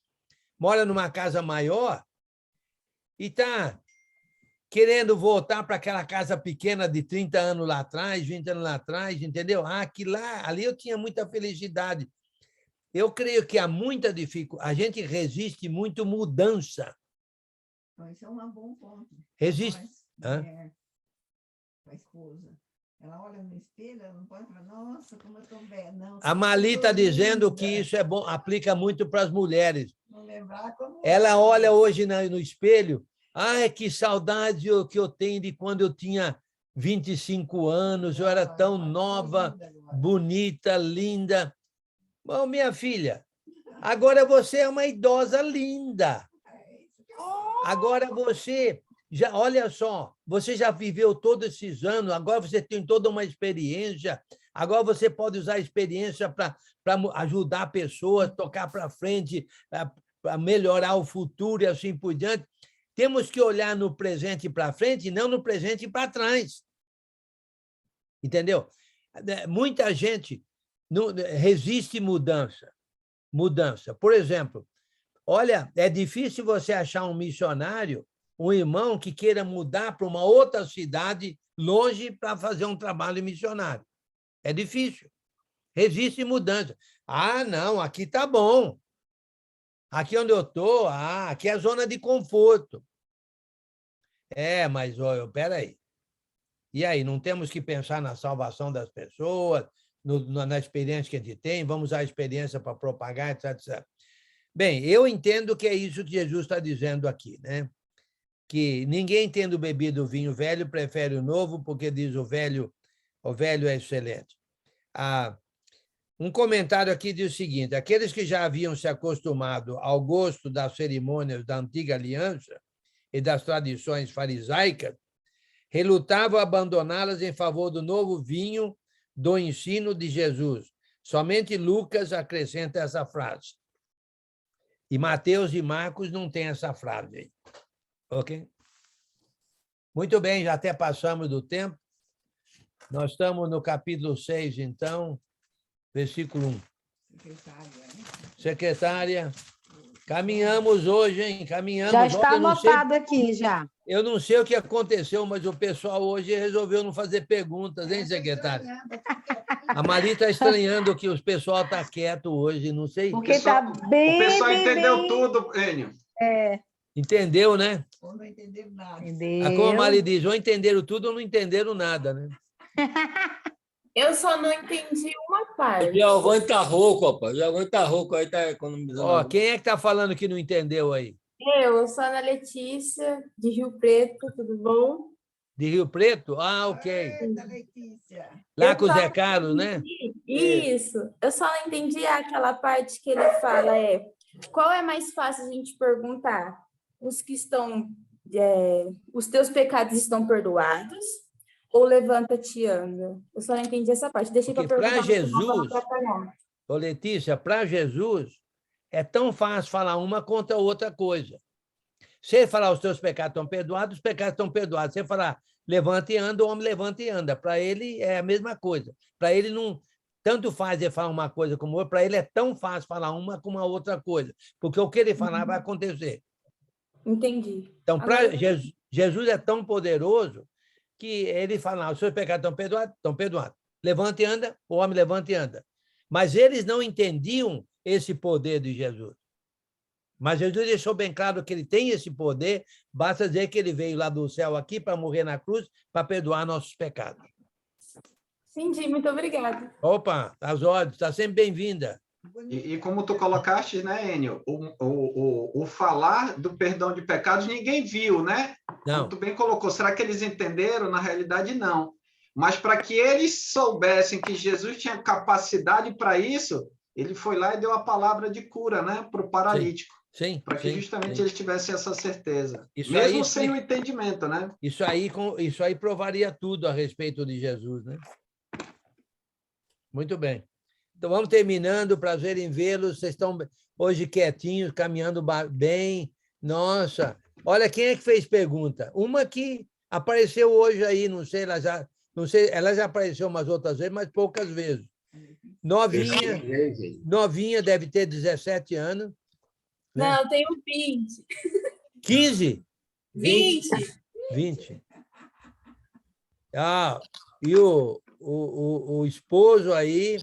mora numa casa maior e está querendo voltar para aquela casa pequena de 30 anos lá atrás, 20 anos lá atrás, entendeu? Ali eu tinha muita felicidade. Eu creio que há muita dificuldade. A gente resiste muito mudança.
Isso é um bom ponto.
Resiste.
A esposa. Ela olha no espelho, ela não pode falar, nossa, como eu estou bem. Não,
a Mali está dizendo que isso é bom, aplica muito para as mulheres.
Não lembrar como...
Ela olha hoje no espelho, Ai, que saudade que eu tenho de quando eu tinha 25 anos, eu era tão nova, bonita, linda. Bom, minha filha, agora você é uma idosa linda. Agora você já, olha só, você já viveu todos esses anos, agora você tem toda uma experiência, agora você pode usar a experiência para ajudar pessoas, tocar para frente, para melhorar o futuro e assim por diante. Temos que olhar no presente para frente e não no presente para trás. Entendeu? Muita gente resiste mudança. Por exemplo, olha, é difícil você achar um missionário, um irmão que queira mudar para uma outra cidade longe para fazer um trabalho missionário. É difícil. Resiste mudança. Ah, não, aqui está bom. Aqui onde eu estou, aqui é a zona de conforto. Mas, espera aí. E aí, não temos que pensar na salvação das pessoas, na experiência que a gente tem, vamos usar a experiência para propagar, etc, etc. Bem, eu entendo que é isso que Jesus está dizendo aqui, né? Que ninguém, tendo bebido o vinho velho, prefere o novo, porque diz o velho é excelente. Um comentário aqui diz o seguinte: aqueles que já haviam se acostumado ao gosto das cerimônias da antiga aliança e das tradições farisaicas, relutavam abandoná-las em favor do novo vinho do ensino de Jesus. Somente Lucas acrescenta essa frase. E Mateus e Marcos não têm essa frase aí. Ok? Muito bem, já até passamos do tempo. Nós estamos no capítulo 6, então, versículo 1. Secretária, caminhamos hoje, hein? Caminhamos.
Já está anotado aqui, já.
Eu não sei o que aconteceu, mas o pessoal hoje resolveu não fazer perguntas, hein, secretária? A Mari está estranhando que o pessoal está quieto hoje, não sei.
Porque está bem...
O pessoal entendeu tudo, Enio.
Entendeu, né?
Ou não entenderam nada.
Como a Mari diz, ou entenderam tudo ou não entenderam nada, né?
Eu só não entendi uma parte.
O Giovanni está rouco, rapaz. O Giovanni está rouco, aí está economizando.
Quem é que está falando que não entendeu aí?
Eu sou Ana Letícia, de Rio Preto, tudo bom?
De Rio Preto? Ok.
Eita, Letícia.
Lá com o Zé Carlos, né?
Isso. Eu só não entendi aquela parte que ele fala, qual é mais fácil a gente perguntar? Os que estão... os teus pecados estão perdoados? Ou levanta-te e anda? Eu só não entendi essa parte. Deixei para perguntar.
Para Jesus, Letícia, para Jesus, é tão fácil falar uma contra outra coisa. Se ele falar os teus pecados estão perdoados, os pecados estão perdoados. Se ele falar levanta e anda, o homem levanta e anda. Para ele é a mesma coisa. Para ele não... Tanto faz ele falar uma coisa como outra, para ele é tão fácil falar uma como a outra coisa. Porque o que ele falar vai acontecer.
Entendi.
Então, para Jesus é tão poderoso que ele fala, os seus pecados estão perdoados? Estão perdoados. Levanta e anda, o homem levanta e anda. Mas eles não entendiam esse poder de Jesus. Mas Jesus deixou bem claro que ele tem esse poder, basta dizer que ele veio lá do céu aqui para morrer na cruz, para perdoar nossos pecados.
Entendi, muito obrigada.
Opa, às ordens, está sempre bem-vinda.
E como tu colocaste, né, Enio, o falar do perdão de pecados ninguém viu, né?
Não.
Como tu bem colocou, será que eles entenderam? Na realidade, não. Mas para que eles soubessem que Jesus tinha capacidade para isso, ele foi lá e deu a palavra de cura, né, para o paralítico.
Sim.
Para que justamente eles tivessem essa certeza.
Isso
mesmo
aí,
sem o entendimento, né?
Isso aí provaria tudo a respeito de Jesus, né? Muito bem. Então, vamos terminando. Prazer em vê-los. Vocês estão hoje quietinhos, caminhando bem. Nossa, olha quem é que fez pergunta. Uma que apareceu hoje aí, não sei, ela já apareceu umas outras vezes, mas poucas vezes. Novinha, deve ter 17 anos. Né?
Não, eu tenho 20.
15?
20.
E o esposo aí,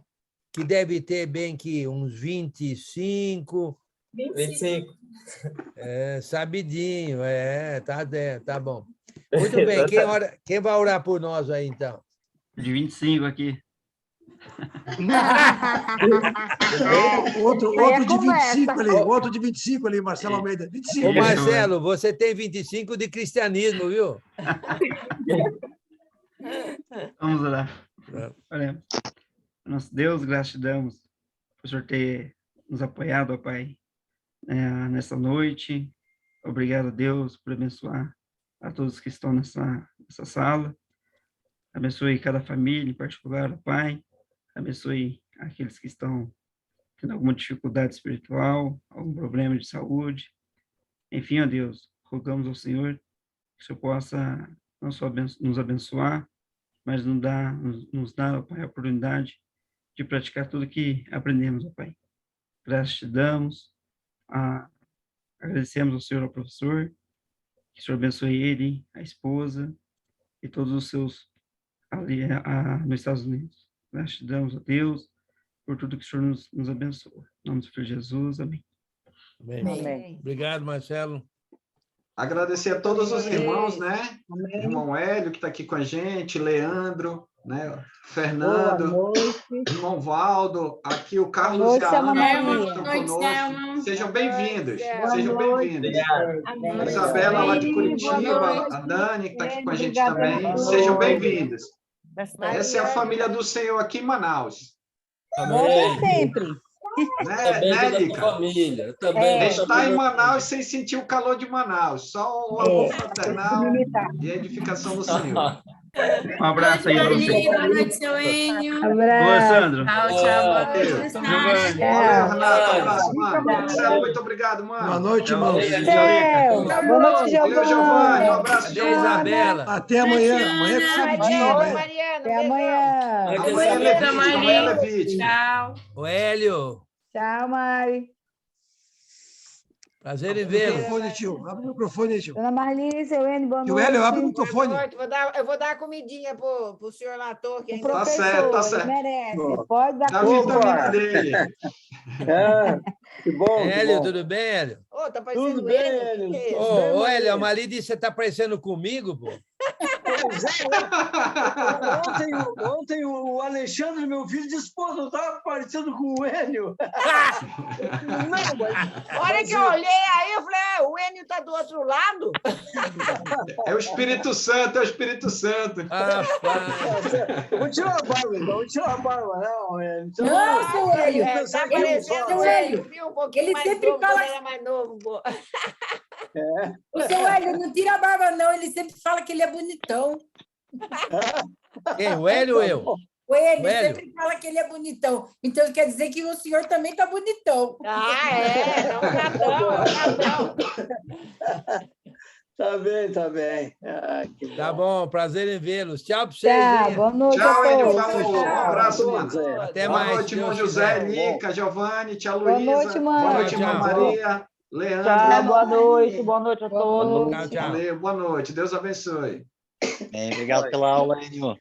que deve ter bem que uns 25.
25.
Sabidinho, tá bom. Muito bem, quem vai orar por nós aí, então?
De 25 aqui.
Outro
Aí é
de
conversa.
25 ali, outro de 25 ali, Marcelo Almeida. 25.
Ô, Marcelo, você tem 25 de cristianismo, viu?
Vamos orar. Oremos. Nosso Deus, graças te damos por o Senhor ter nos apoiado, ó Pai, nessa noite. Obrigado, Deus, por abençoar a todos que estão nessa sala. Abençoe cada família em particular, ó Pai. Abençoe aqueles que estão tendo alguma dificuldade espiritual, algum problema de saúde. Enfim, ó Deus, rogamos ao Senhor que o Senhor possa não só nos abençoar, mas nos dar, ó Pai, a oportunidade de praticar tudo que aprendemos, ó Pai. Graças te damos, agradecemos ao Senhor, ao professor, que o Senhor abençoe ele, a esposa e todos os seus ali nos Estados Unidos. Graças te damos, ó Deus, por tudo que o Senhor nos abençoa. Em nome do Senhor Jesus, amém.
Amém. Obrigado, Marcelo.
Agradecer a todos os irmãos, né? Irmão Hélio, que está aqui com a gente, Leandro, né? Fernando, irmão Valdo, aqui o Carlos e a Ana que estão conosco. Sejam bem-vindos, sejam bem-vindos. A Isabela, lá de Curitiba, a Dani, que está aqui com a gente também. Sejam bem-vindos. Essa é a família do Senhor aqui em Manaus.
Amém.
Sempre.
Né, Lica?
Família. Também.
Está em Manaus sem sentir o calor de Manaus, só o amor fraternal e a edificação do Senhor.
Um abraço aí para vocês.
Boa noite, seu Enio.
Boa, Sandro.
Tchau, boa noite,
Giovanni.
Valeu, Renato. Abraço, mano. Marcelo, muito obrigado, mano.
Boa noite, irmãos.
Boa noite,
Valeu, Giovanni. Um abraço,
Até,
Giovanni.
Isabela.
Até amanhã. Amanhã que sabidinho, né?
Até amanhã.
Amanhã é Levite. Amanhã é Levite.
Tchau.
O Hélio,
Tchau, Mari.
prazer em
Abre o
vê-lo.
microfone, tio. Abre o microfone, tio.
Dona Marli, seu N, boa noite.
Tio Hélio, abre o microfone.
Eu vou dar comidinha pro senhor Lator, que
O
ainda
professor,
certo, tá
ele
certo.
merece. Pode dar
Dá a vitamina dele.
Que bom.
Hélio, tudo bem, Hélio?
Ô, tá parecendo
Tudo bem,
ele. Que isso?
Ô, Hélio, a Mari disse que você está parecendo comigo, pô.
Ontem o Alexandre, meu filho, disse, pô, não estava parecendo com o Hélio. Não, mas...
A hora que eu olhei aí, eu falei, o Enio tá do outro lado?
É o Espírito Santo, é o Espírito Santo.
Rapaz.
Eu vou tirar a barba, então. Vou tirar a barba, não, Hélio. Então,
Não, seu Hélio.
Tá parecendo
Seu
o
Hélio.
Enio, um pouquinho
Ele
mais
sempre
novo,
fala-
quando era mais novo. Pô.
O seu Hélio não tira a barba, não. Ele sempre fala que ele é bonitão.
Quem, o Hélio ou eu?
O Hélio
O Hélio.
sempre fala que ele é bonitão. Então quer dizer que o senhor também tá bonitão.
Ah, é um gatão, é um gatão.
Tá bem. Ah, que
Tá
bom.
bom, prazer em vê-los. Tchau para vocês.
Tchau,
hein?
boa noite
Tchau,
a
Enio.
todos.
Falou. Um abraço, mano.
Até
Boa
mais.
noite,
se
irmão
Deus
José,
quiser.
Lica, Giovanni, tia
Boa
Luísa.
noite, mãe.
Boa noite,
Tchau,
irmã
tchau.
Maria, Leandro.
Tchau,
boa noite, boa noite a todos.
Tchau, tchau.
Valeu, boa noite. Deus abençoe.
Obrigado pela aula, Enio.